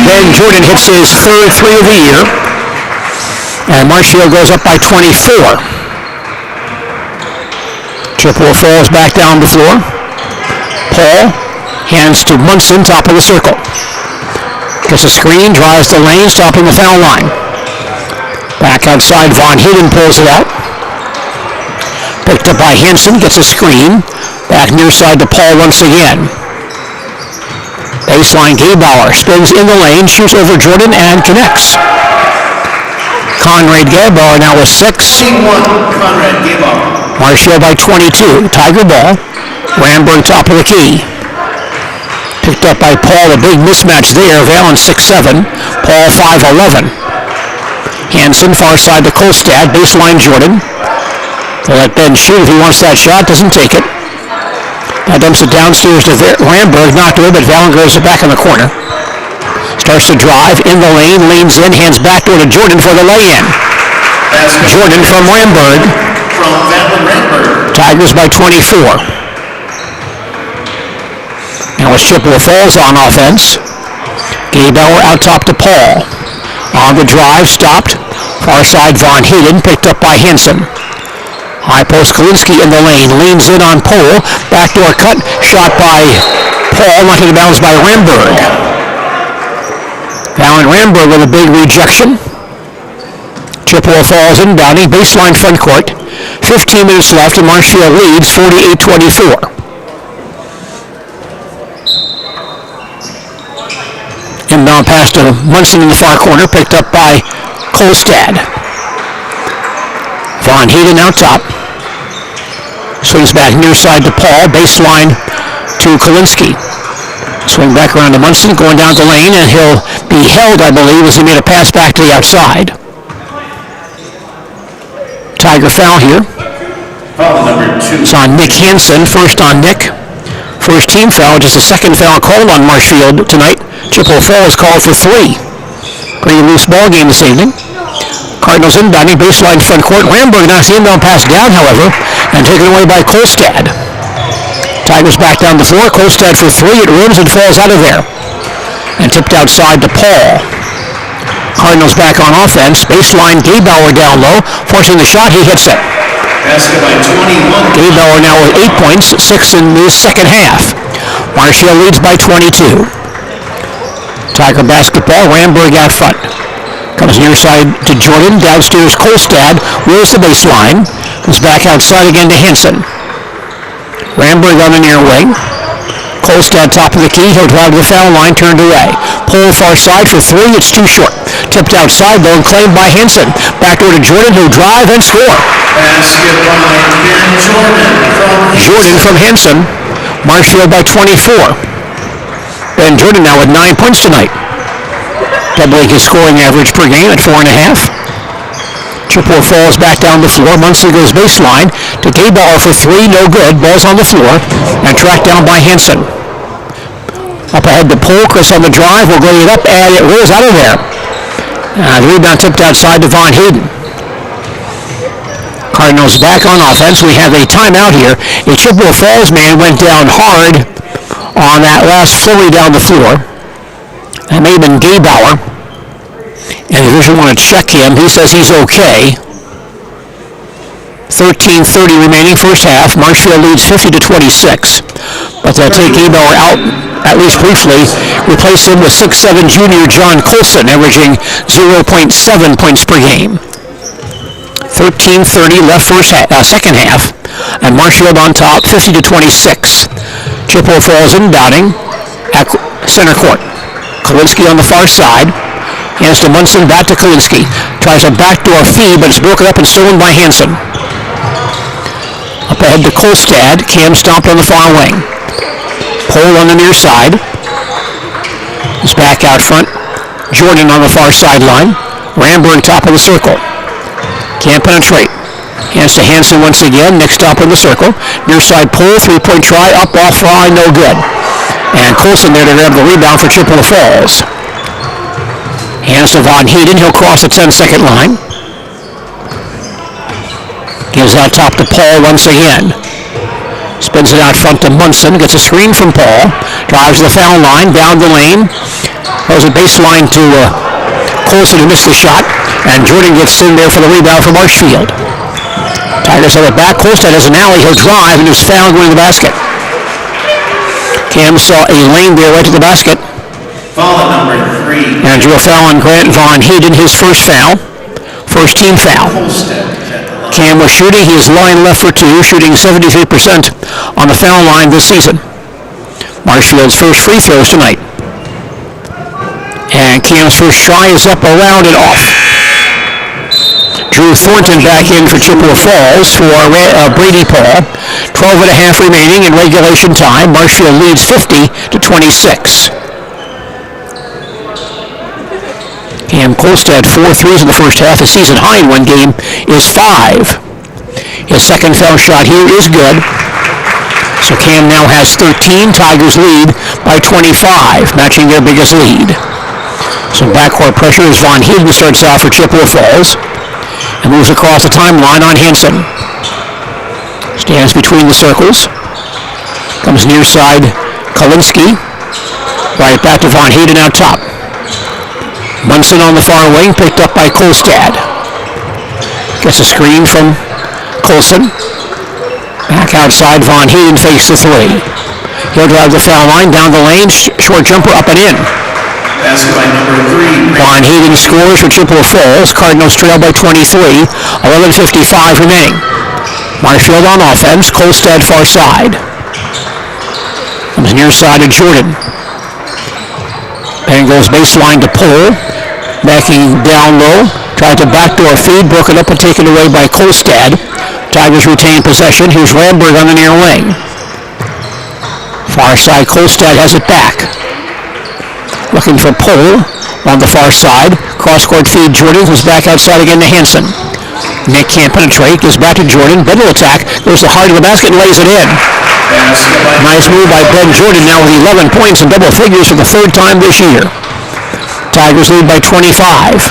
B: Ben Jordan hits his third three of the year. And Marshfield goes up by 24. Chippewa Falls back down the floor. Paul hands to Munson, top of the circle. Gets a screen, drives the lane, stopping the foul line. Back outside, Vaughn Heaton pulls it out. Picked up by Henson, gets a screen. Back near side to Paul once again. Baseline, Gaybauer spins in the lane, shoots over Jordan and connects. Conrad Gaybauer now with 6.
A: 21, Conrad Gaybauer.
B: Marshfield by 22. Tiger ball. Ramberg top of the key. Picked up by Paul, a big mismatch there. Valen 6'7", Paul 5'11". Hansen far side to Kolstad, baseline Jordan. They'll let Ben shoot if he wants that shot, doesn't take it. Now dumps it downstairs to Ramberg, knocked away, but Valen goes back in the corner. Starts to drive, in the lane, leans in, hands back door to Jordan for the lay-in. Jordan from Ramberg.
A: From Valen Ramberg.
B: Tigers by 24. Now it's Chippewa Falls on offense. Gaybauer out top to Paul. On the drive, stopped. Far side, Vaughn Heaton, picked up by Henson. High post, Kalinsky in the lane, leans in on Poole. Backdoor cut, shot by Paul, knocked it bounds by Ramberg. Valen Ramberg with a big rejection. Chippewa Falls inbounding, baseline front court. 15 minutes left, and Marshfield leads 48-24. Inbound pass to Munson in the far corner, picked up by Kolstad. Vaughn Heaton out top. Swings back near side to Paul, baseline to Kalinsky. Swing back around to Munson, going down the lane, and he'll be held, I believe, as he made a pass back to the outside. Tiger foul here.
A: Foul number 2.
B: It's on Nick Hansen, first on Nick. First team foul, just a second foul called on Marshfield tonight. Chippewa Falls called for 3. Pretty loose ball game this evening. Cardinals inbounding, baseline front court. Ramberg knocks the inbound pass down, however, and taken away by Kolstad. Tigers back down the floor. Kolstad for 3. It rims and falls out of there. And tipped outside to Paul. Cardinals back on offense. Baseline, Gaybauer down low. Forcing the shot, he hits it.
A: Basket by 21.
B: Gaybauer now with 8 points, 6 in the second half. Marshfield leads by 22. Tiger basketball, Ramberg out front. Comes near side to Jordan, downstairs Kolstad, wheels the baseline, comes back outside again to Henson. Ramberg on the near wing. Kolstad top of the key, he'll drive to the foul line, turned away. Pull far side for 3, it's too short. Tipped outside though and claimed by Henson. Backdoor to Jordan, who'll drive and score.
A: Basket by Ben
B: Jordan from Henson. Marshfield by 24. Ben Jordan now with 9 points tonight. Doubling his scoring average per game at 4.5. Chippewa Falls back down the floor. Munson goes baseline to Gaybauer for 3, no good. Ball's on the floor and tracked down by Henson. Up ahead to Poole. Chris on the drive will go it up and it rolls out of there. The rebound tipped outside to Vaughn Heaton. Cardinals back on offense. We have a timeout here. A Chippewa Falls man went down hard on that last flurry down the floor. That may have been Gaybauer. And the division want to check him. He says he's okay. 13:30 remaining first half. Marshfield leads 50-26. But they'll take Gaybauer out, at least briefly. Replace him with 6'7" junior John Colson, averaging 0.7 points per game. 13:30 left second half, and Marshfield on top, 50-26. Chippewa Falls inbounding at center court. Kalinsky on the far side. Hands to Munson, back to Kalinsky. Tries a backdoor feed, but it's broken up and stolen by Hansen. Up ahead to Kolstad. Cam stomped on the far wing. Pole on the near side. He's back out front. Jordan on the far sideline. Ramburn top of the circle. Can't penetrate. Hands to Hansen once again. Next stop in the circle. Near side pull. 3-point try. Up off fly. No good. And Colson there to grab the rebound for Chippewa Falls. Hands to Von Heeden. He'll cross the 10-second line. Gives out top to Paul once again. Spins it out front to Munson. Gets a screen from Paul. Drives to the foul line. Down the lane. Throws a baseline to Colson, who missed the shot. And Jordan gets in there for the rebound for Marshfield. Tigers have it back. Kolstad has an alley. He'll drive and is fouled going to the basket. Cam saw a lane there right to the basket.
A: Foul at number 3.
B: And drew a foul on Grant Von Heeden, his first foul. First team foul. Cam was shooting. He is line left for 2, shooting 73% on the foul line this season. Marshfield's first free throws tonight. And Cam's first try is up, around, and off. Drew Thornton back in for Chippewa Falls for Brady Paul. 12 and a half remaining in regulation time. Marshfield leads 50-26. Cam Kolstad, 4 threes in the first half. His season high in one game is 5. His second foul shot here is good. So Cam now has 13. Tigers lead by 25, matching their biggest lead. Some backcourt pressure as Von Heeden starts out for Chippewa Falls and moves across the timeline on Hansen. Stands between the circles. Comes near side Kalinsky. Right back to Von Heeden out top. Munson on the far wing, picked up by Kolstad. Gets a screen from Colson. Back outside, Von Heeden fakes the 3. He'll drive the foul line, down the lane, short jumper up and in.
A: Basket by number 3.
B: Von Heeden scores for Chippewa Falls. Cardinals trail by 23. 11:55 remaining. Marshfield on offense. Kolstad far side. Comes near side to Jordan. And goes baseline to Pole. Backing down low. Tried to backdoor feed. Broken up and taken away by Kolstad. Tigers retain possession. Here's Ramberg on the near wing. Far side, Kolstad has it back. Looking for Pole on the far side. Cross-court feed. Jordan goes back outside again to Hansen. Nick can't penetrate. Gives back to Jordan. Middle attack. Goes to the heart of the basket and lays it in. Nice move by Ben Jordan now with 11 points in double figures for the 3rd time this year. Tigers lead by 25.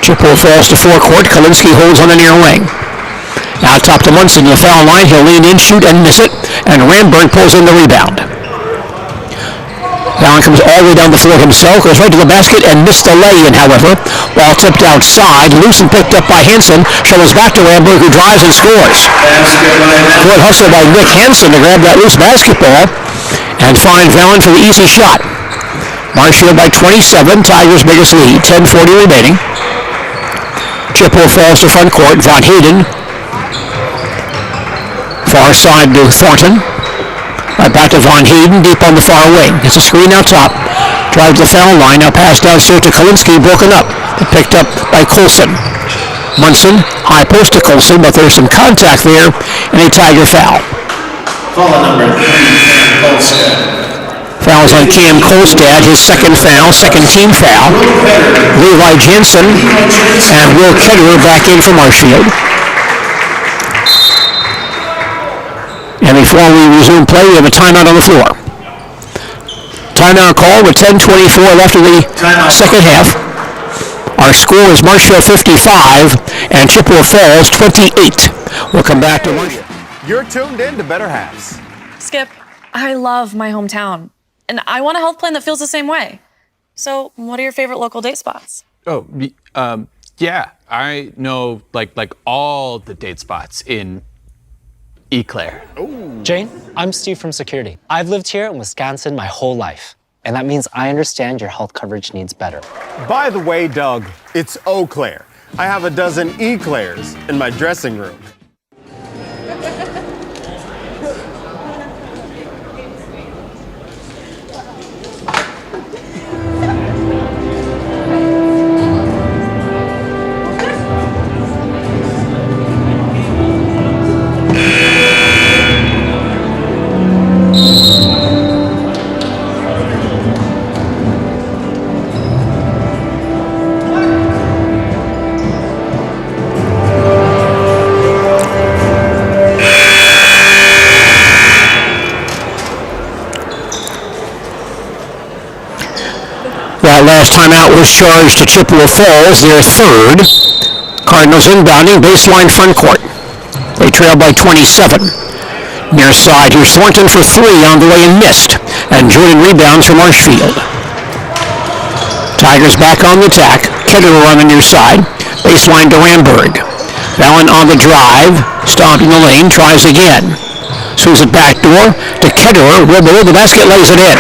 B: Chippewa falls to forecourt. Kalinsky holds on the near wing. Now top to Munson in the foul line. He'll lean in, shoot, and miss it. And Ramberg pulls in the rebound. Allen comes all the way down the floor himself, goes right to the basket and missed the lay-in, however. Ball tipped outside, loose and picked up by Hansen. Shuttles back to Ramberg, who drives and scores. Good hustle by Nick Hansen to grab that loose basketball and find Vallon for the easy shot. Marshfield by 27, Tigers' biggest lead, 10:40 remaining. Chippewa falls to front court, Von Heeden. Far side to Thornton. Right back to Von Heeden, deep on the far wing. It's a screen out top. Drives the foul line. Now pass downstairs to Kalinsky, broken up. Picked up by Colson. Munson, high post to Colson, but there's some contact there, and a Tiger foul.
A: Foul number 3, Kolstad.
B: Fouls on Cam Kolstad, his second foul, second team foul. Levi Jensen and Will Ketterer back in for Marshfield. And before we resume play, we have a timeout on the floor. Timeout call with 10:24 left in the second half. Our score is Marshfield 55 and Chippewa Falls 28. We'll come back to Marshfield.
R: You're tuned in to Better Halves.
S: Skip, I love my hometown, and I want a health plan that feels the same way. So, what are your favorite local date spots?
T: Oh, yeah, I know like all the date spots in Eclair.
U: Jane, I'm Steve from security. I've lived here in Wisconsin my whole life, and that means I understand your health coverage needs better.
R: By the way, Doug, it's Eau Claire. I have a dozen eclairs in my dressing room.
B: That last timeout was charged to Chippewa Falls, their third. Cardinals inbounding, baseline front court. They trail by 27. Near side, here's Thornton for three on the way and missed. And Jordan rebounds for Marshfield. Tigers back on the attack. Ketterer on the near side. Baseline to Ramberg. Vallon on the drive. Stomping the lane, tries again. Swings it back door to Ketterer. Below the basket, lays it in.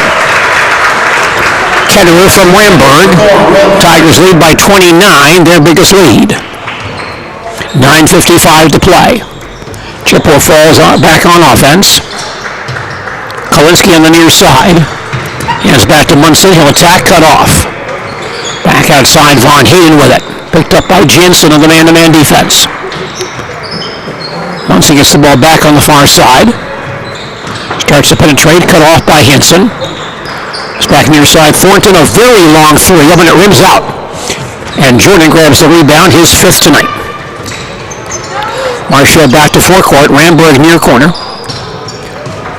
B: Ketterer from Ramberg. Tigers lead by 29, their biggest lead. 9:55 to play. Chippewa Falls back on offense. Kolinsky on the near side. Hands back to Munson. He'll attack, cut off. Back outside, Von Hayden with it. Picked up by Jensen on the man-to-man defense. Munson gets the ball back on the far side. Starts to penetrate, cut off by Hinson. It's back near side. Thornton, a very long three. Up and it rims out. And Jordan grabs the rebound, his fifth tonight. Marshfield back to forecourt. Ramberg near corner.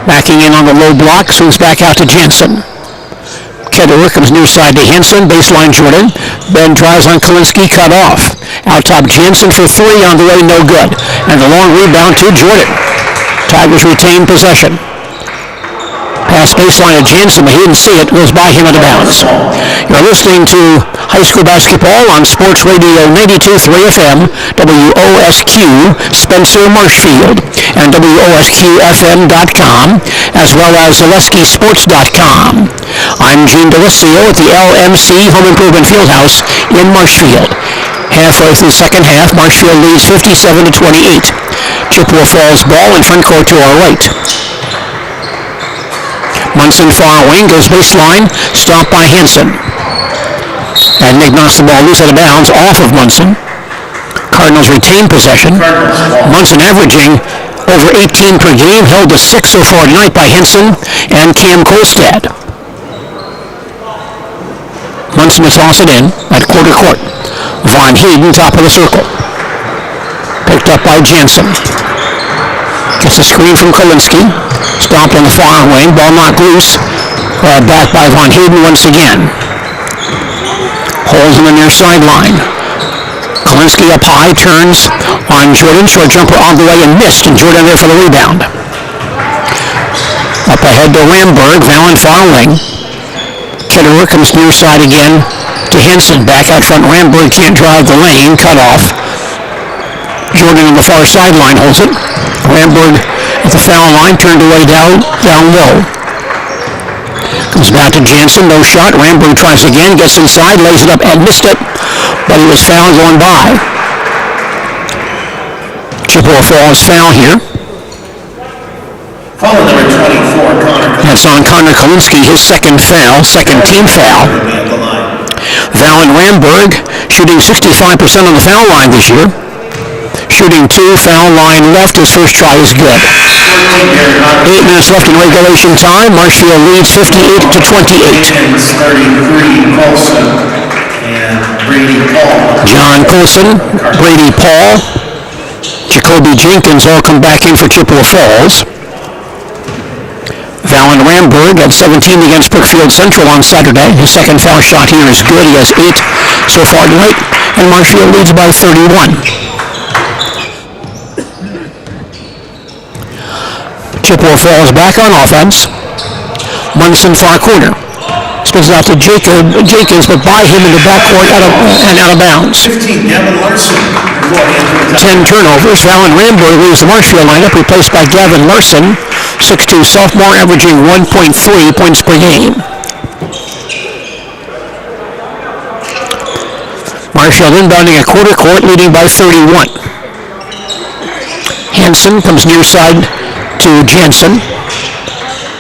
B: Backing in on the low block. Swings back out to Jensen. Ketterer comes near side to Hinson. Baseline Jordan. Ben drives on Kolinsky. Cut off. Out top Jensen for three on the way. No good. And the long rebound to Jordan. Tigers retain possession. Pass baseline of Jensen, but he didn't see it. Goes by him out of bounds. You're listening to high school basketball on Sports Radio 92.3 FM, WOSQ, Spencer, Marshfield, and WOSQFM.com, as well as ZaleskiSports.com. I'm Gene Delisio at the LMC Home Improvement Fieldhouse in Marshfield. Halfway through the second half, Marshfield leads 57-28. Chippewa Falls ball in front court to our right. Munson far wing, goes baseline, stopped by Hinson. And Nick knocks the ball loose out of bounds off of Munson. Cardinals retain possession. Munson averaging over 18 per game, held to 6 so far tonight by Hinson and Cam Kolstad. Munson to toss it in at quarter court. Von Hayden, top of the circle. Picked up by Jensen. Gets a screen from Kolinsky. Stomped on the far wing. Ball knocked loose. Back by Von Hayden once again. Holes in the near sideline. Kolinsky up high. Turns on Jordan. Short jumper on the way and missed. And Jordan there for the rebound. Up ahead to Ramberg. Vallon far wing. Ketterer comes near side again to Hinson. Back out front. Ramberg can't drive the lane. Cut off. Jordan on the far sideline holds it. Ramberg at the foul line, turned away down low. Comes back to Jensen, no shot. Ramberg tries again, gets inside, lays it up and missed it, but he was fouled going by. Chippewa Falls foul here.
A: Foul number 24, Connor.
B: That's on Connor Kolinsky, his second foul, second team foul. Vallon Ramberg shooting 65% on the foul line this year. Shooting 2, foul line left. His first try is good. 8 minutes left in regulation time. Marshfield leads 58-28. John Coulson, Brady Paul, Jacoby Jenkins all come back in for Chippewa Falls. Vallon Ramberg at 17 against Brookfield Central on Saturday. His second foul shot here is good. He has 8 so far tonight, and Marshfield leads by 31. Chippewa Falls back on offense. Munson far corner. Spins out to Jenkins, but by him in the backcourt out of bounds. 10 turnovers. Vallon Ramberg leaves the Marshfield lineup, replaced by Gavin Larson, 6'2" sophomore, averaging 1.3 points per game. Marshfield inbounding at quarter court, leading by 31. Hansen comes near side to Jansen.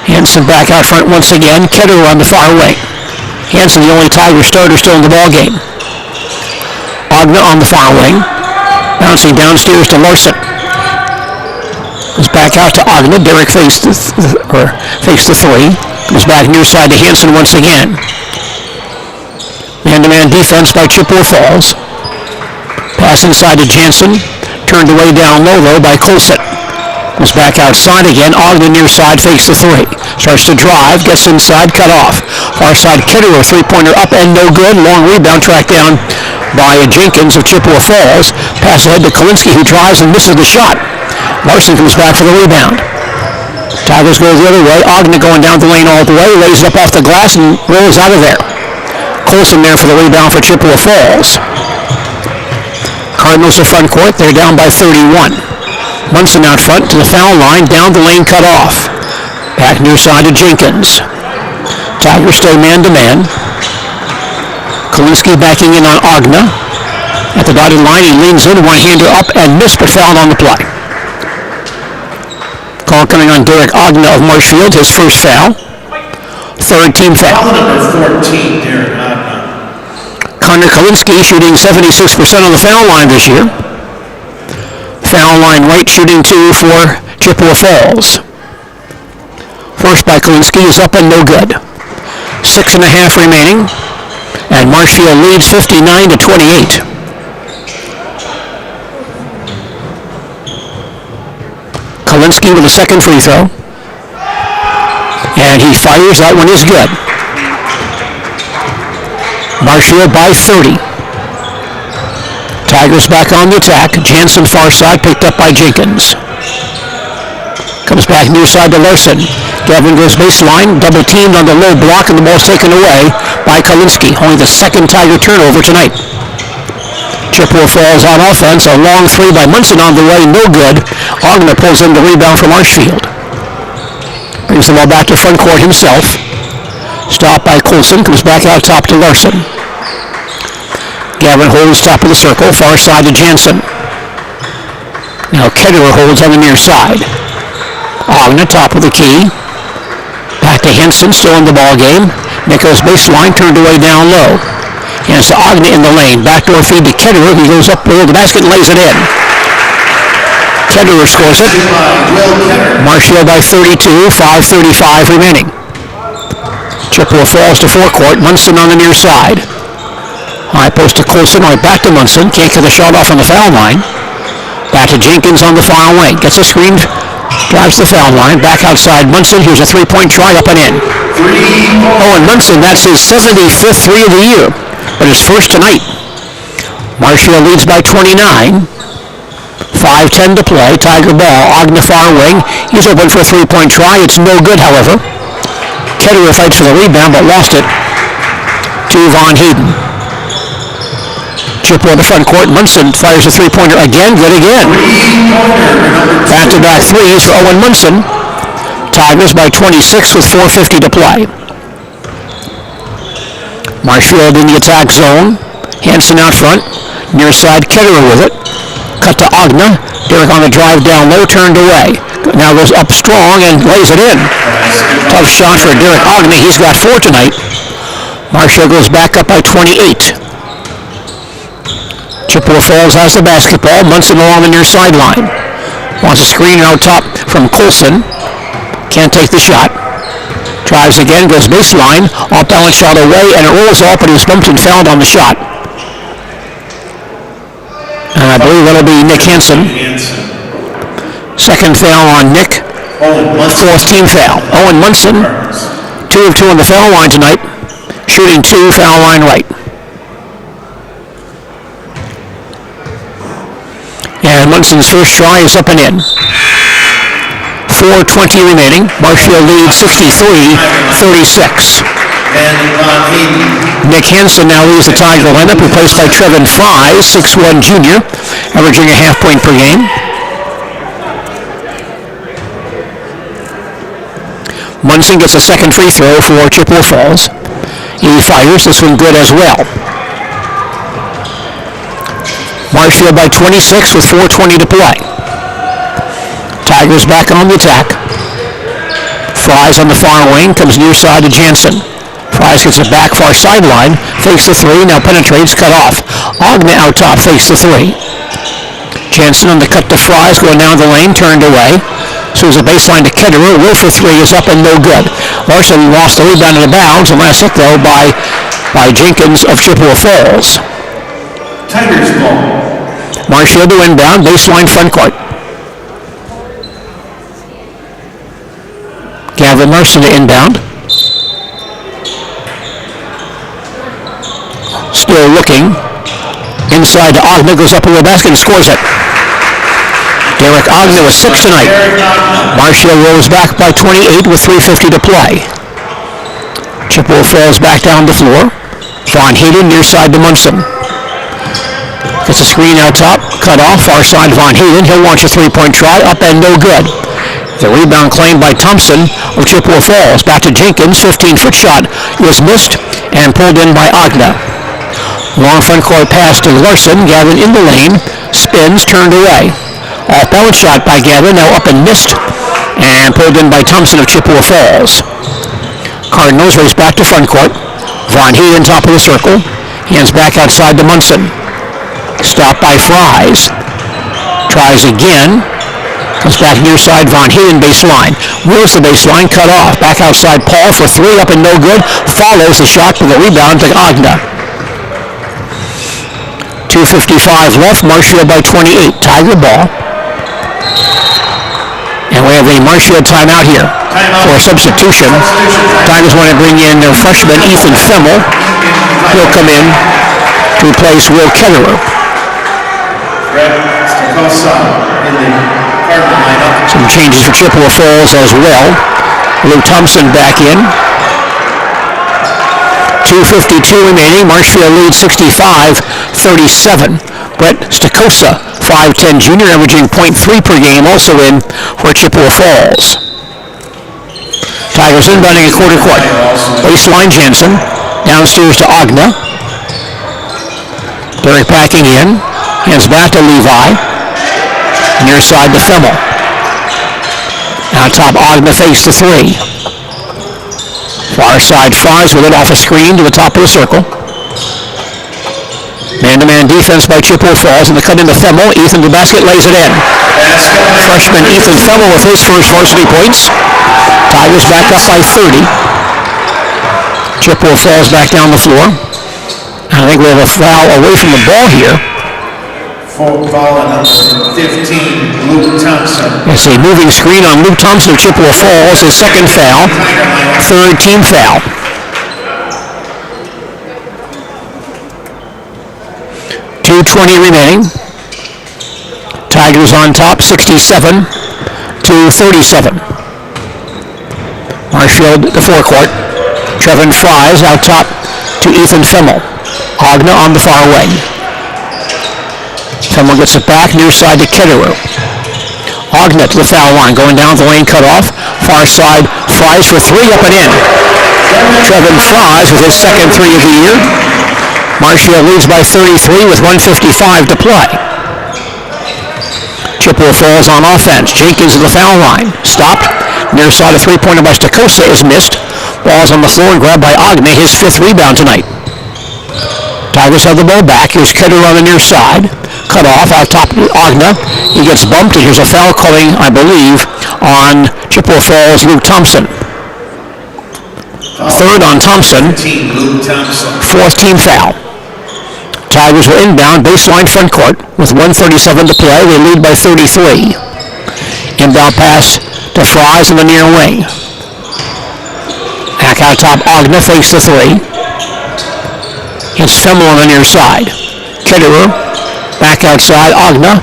B: Hansen back out front once again. Ketterer on the far wing. Hansen, the only Tiger starter still in the ball game. Ogna on the far wing. Bouncing downstairs to Larson. Goes back out to Ogna. Derek fakes the three. Goes back near side to Hansen once again. Man-to-man defense by Chippewa Falls. Pass inside to Jansen. Turned away down low, though, by Colson. Goes back outside again. Ogden near side fakes the three. Starts to drive. Gets inside. Cut off. Far side Ketterer. Three-pointer up and no good. Long rebound tracked down by Jenkins of Chippewa Falls. Pass ahead to Kalinsky, who drives and misses the shot. Larson comes back for the rebound. Tigers go the other way. Ogden going down the lane all the way. Lays it up off the glass and rolls out of there. Colson there for the rebound for Chippewa Falls. Cardinals at front court. They're down by 31. Munson out front to the foul line. Down the lane, cut off. Back near side to Jenkins. Tigers stay man-to-man. Kalinsky backing in on Ogna. At the dotted line, he leans in, one-hander up and missed, but fouled on the play. Call coming on Derek Ogna of Marshfield, his first foul. Third team foul.
A: Foul number 14, Derek Ogna.
B: Connor Kalinsky shooting 76% on the foul line this year. Foul line right, shooting 2 for Chippewa Falls. First by Kalinsky is up and no good. 6.5 remaining. And Marshfield leads 59-28. Kalinsky with a second free throw. And he fires. That one is good. Marshfield by 30. Tigers back on the attack. Jansen far side, picked up by Jenkins. Comes back near side to Larson. Gavin goes baseline, double teamed on the low block, and the ball's taken away by Kalinsky. Only the second Tiger turnover tonight. Chippewa Falls on offense. A long three by Munson on the way, no good. Ogna pulls in the rebound for Marshfield. Brings the ball back to front court himself. Stopped by Colson, comes back out top to Larson. Gavin holds top of the circle, far side to Jansen. Now Ketterer holds on the near side. Ogna top of the key. Back to Henson, still in the ball game. Nichols baseline, turned away down low. Hands to Ogna in the lane. Backdoor feed to Ketterer. He goes up below the basket and lays it in. Ketterer scores it. Marshfield by 32, 5:35 remaining. Chippewa Falls to forecourt. Munson on the near side. High post to Colson, right back to Munson. Can't get the shot off on the foul line. Back to Jenkins on the far wing. Gets a screen, drives the foul line. Back outside Munson. Here's a three-point try, up and in. Owen Munson, that's his 75th three of the year, but his first tonight. Marshfield leads by 29. 5:10 to play. Tiger ball. Ogna far wing. He's open for a three-point try. It's no good, however. Ketterer fights for the rebound, but lost it to Von Hayden. Chippewa to front court. Munson fires a three-pointer again. Good again. Back-to-back threes for Owen Munson. Tigers by 26 with 4:50 to play. Marshfield in the attack zone. Hansen out front. Near side, Ketterer with it. Cut to Ogna. Derek on the drive down low, turned away. Now goes up strong and lays it in. Tough shot for Derek Ogna. He's got 4 tonight. Marshfield goes back up by 28. Chippewa Falls has the basketball. Munson along the near sideline. Wants a screen out top from Colson. Can't take the shot. Drives again, goes baseline. Off-balance shot away, and it rolls off, but he's bumped and fouled on the shot. And I believe that'll be Nick Hansen. Second foul on Nick. Fourth team foul. Owen Munson, 2 of 2 on the foul line tonight. Shooting 2, foul line right. And Munson's first try is up and in. 4:20 remaining. Marshfield leads 63-36. Nick Hansen now leads the Tiger lineup, replaced by Trevin Fry, 6'1" junior, averaging a half point per game. Munson gets a second free throw for Chippewa Falls. He fires, this one good as well. Marshfield by 26 with 4:20 to play. Tigers back on the attack. Fries on the far wing, comes near side to Jansen. Fries gets it back far sideline, fakes the three, now penetrates, cut off. Ogna out top, fakes the three. Jansen on the cut to Fries, going down the lane, turned away. So it's a baseline to Ketterer. Will for three is up and no good. Larson lost the rebound in the bounds, and last hit though by Jenkins of Chippewa Falls.
A: Tigers ball.
B: Marshfield to inbound, baseline front court. Gavin Mercer to inbound. Still looking. Inside to Ogna, goes up with the basket and scores it. Derek Ogna with 6 tonight. Marshfield rolls back by 28 with 3:50 to play. Chippewa Falls back down the floor. Von Hayden near side to Munson. Gets a screen out top, cut off, far side Von Hayden. He'll launch a three-point try, up and no good. The rebound claimed by Thompson of Chippewa Falls. Back to Jenkins, 15-foot shot was missed and pulled in by Ogna. Long front court pass to Larson. Gavin in the lane, spins, turned away. Off-balance shot by Gavin, now up and missed, and pulled in by Thompson of Chippewa Falls. Cardinals race back to front court. Von Hayden top of the circle. Hands back outside to Munson. Stopped by Fries. Tries again. Comes back near side, Von Hayden baseline. Wheels the baseline, cut off. Back outside, Paul for three, up and no good. Follows the shot with the rebound to Ogna. 2:55 left, Marshfield by 28. Tiger ball. And we have a Marshfield timeout here for a substitution. Tigers want to bring in their freshman Ethan Femmel. He'll come in to replace Will Ketterer. Some changes for Chippewa Falls as well. Luke Thompson back in. 2:52 remaining. Marshfield leads 65-37. Brett Stacosa, 5'10 junior, averaging .3 per game, also in for Chippewa Falls. Tigers inbounding a quarter court. Baseline Jensen. Downstairs to Ogna. Derek backing in. Hands back to Levi. Near side to Femmel. Out top, Ogna fakes the three. Far side Fries with it off a screen to the top of the circle. Man-to-man defense by Chippewa Falls, and the cut into Femmel. Ethan the basket, lays it in. Freshman Ethan Femmel with his first varsity points. Tigers back up by 30. Chippewa Falls back down the floor. I think we have a foul away from the ball here.
A: Foul on number 15, Luke Thompson.
B: It's a moving screen on Luke Thompson of Chippewa Falls, his second foul, third team foul. 2:20 remaining. Tigers on top, 67-37. Marshfield the forecourt. Trevin Fries out top to Ethan Femmel. Ogna on the far wing. Femmel gets it back, near side to Ketterer. Ogna to the foul line, going down the lane, cut off. Far side, Fries for three, up and in. Trevin Fries with his second three of the year. Marshfield leads by 33 with 1:55 to play. Chippewa Falls on offense. Jenkins to the foul line. Stopped. Near side, a three-pointer by Stacosa is missed. Ball's on the floor and grabbed by Ogna, his fifth rebound tonight. Tigers have the ball back. Here's Ketterer on the near side. Cut off out top Ogna. He gets bumped, and here's a foul calling, I believe, on Chippewa Falls' Luke Thompson. Third on Thompson. Fourth team foul. Tigers will inbound baseline front court with 1:37 to play. They lead by 33. Inbound pass to Fries in the near wing. Back out top, Ogna fakes the three. It's Femmel on the near side. Ketterer back outside, Ogna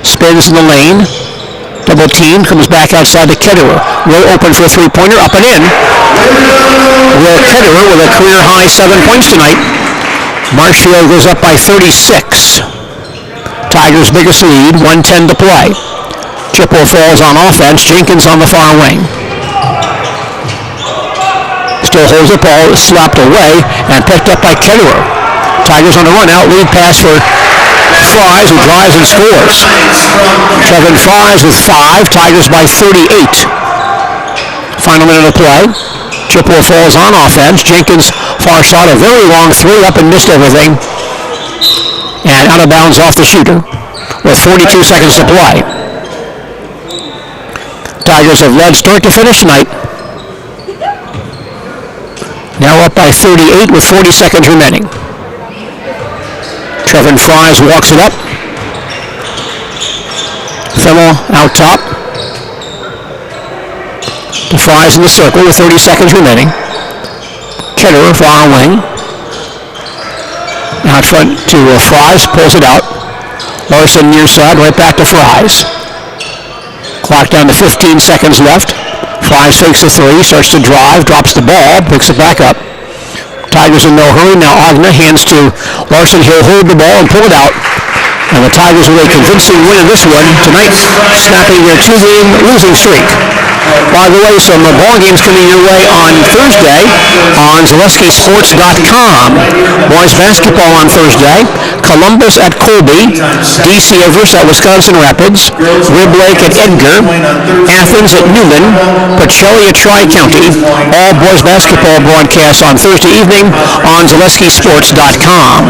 B: spins in the lane. Double team, comes back outside to Ketterer. Will open for a three-pointer, up and in. Will Ketterer with a career-high 7 points tonight. Marshfield goes up by 36. Tigers' biggest lead, 1:10 to play. Chippewa Falls on offense, Jenkins on the far wing. Still holds the ball, slapped away, and picked up by Ketterer. Tigers on the run out, lead pass for Fries, who drives and scores. Trevin Fries with 5, Tigers by 38. Final minute of play. Chippewa Falls on offense. Jenkins far shot, a very long 3 up and missed everything. And out of bounds off the shooter with 42 seconds to play. Tigers have led start to finish tonight. Now up by 38 with 40 seconds remaining. Trevin Fries walks it up. Fimmel out top. To Fries in the circle with 30 seconds remaining. Kidder far wing. Out front to Fries, pulls it out. Larson near side, right back to Fries. Clock down to 15 seconds left. Fries takes the 3, starts to drive, drops the ball, picks it back up. Tigers in no hurry. Now Agna hands to Larson. He'll hold the ball and pull it out. And the Tigers with a convincing win in this one tonight, snapping their 2-game losing streak. By the way, some ball games coming your way on Thursday on ZaleskiSports.com. Boys basketball on Thursday. Columbus at Colby. DC Everest at Wisconsin Rapids. Rib Lake at Edgar. Athens at Newman. Pacelli at Tri-County. All boys basketball broadcasts on Thursday evening on ZaleskiSports.com.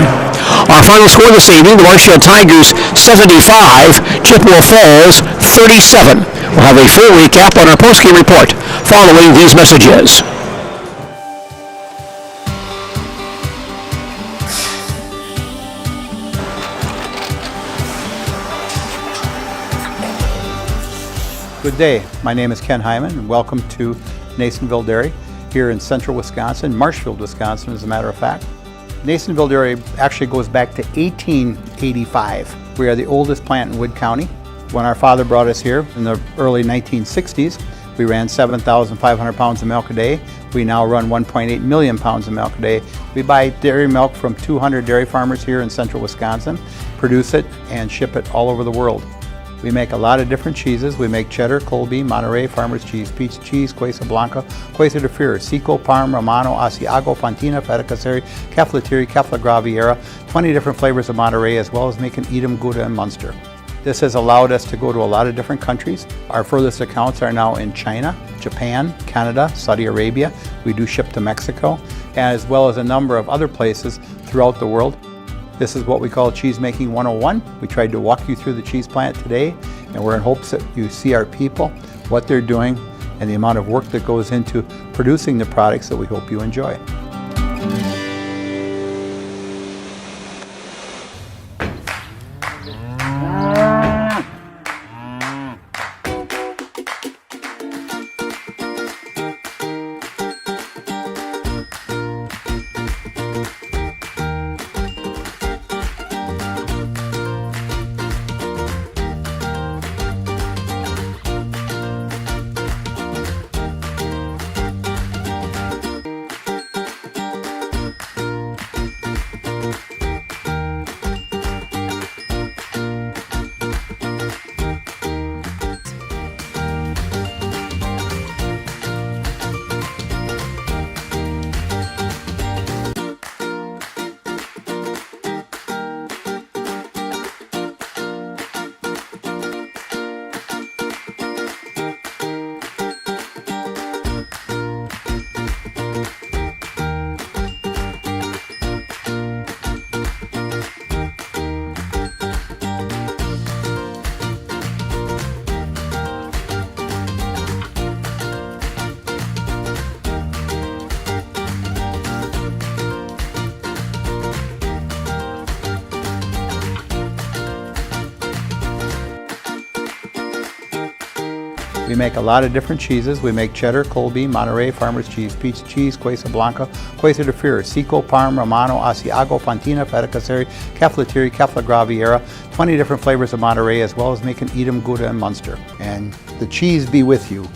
B: Our final score this evening, the Marshfield Tigers 75, Chippewa Falls 37. We'll have a full recap on our postgame report following these messages.
C: Good day. My name is Ken Hyman, and welcome to Nasonville Dairy here in central Wisconsin, Marshfield, Wisconsin, as a matter of fact. Nasonville Dairy actually goes back to 1885. We are the oldest plant in Wood County. When our father brought us here in the early 1960s, we ran 7,500 pounds of milk a day. We now run 1.8 million pounds of milk a day. We buy dairy milk from 200 dairy farmers here in central Wisconsin, produce it, and ship it all over the world. We make a lot of different cheeses. We make cheddar, Colby, Monterey, Farmer's Cheese, Pizza Cheese, Quesa Blanca, Quesa de Freer, Seco, Parm, Romano, Asiago, Fontina, Feta Caseri, Caflateri, Cafla Graviera, 20 different flavors of Monterey, as well as making Edam, Gouda, and Munster. This has allowed us to go to a lot of different countries. Our furthest accounts are now in China, Japan, Canada, Saudi Arabia. We do ship to Mexico, as well as a number of other places throughout the world. This is what we call Cheese Making 101. We tried to walk you through the cheese plant today, and we're in hopes that you see our people, what they're doing, and the amount of work that goes into producing the products that we hope you enjoy. We make a lot of different cheeses. We make cheddar, Colby, Monterey, Farmer's Cheese, Pizza Cheese, Quesa Blanca, Quesa de Freer, Seco, Parm, Romano, Asiago, Fontina, Feta Caseri, Caflateri, Cafla Graviera, 20 different flavors of Monterey, as well as making Edam, Gouda, and Munster. And the cheese be with you.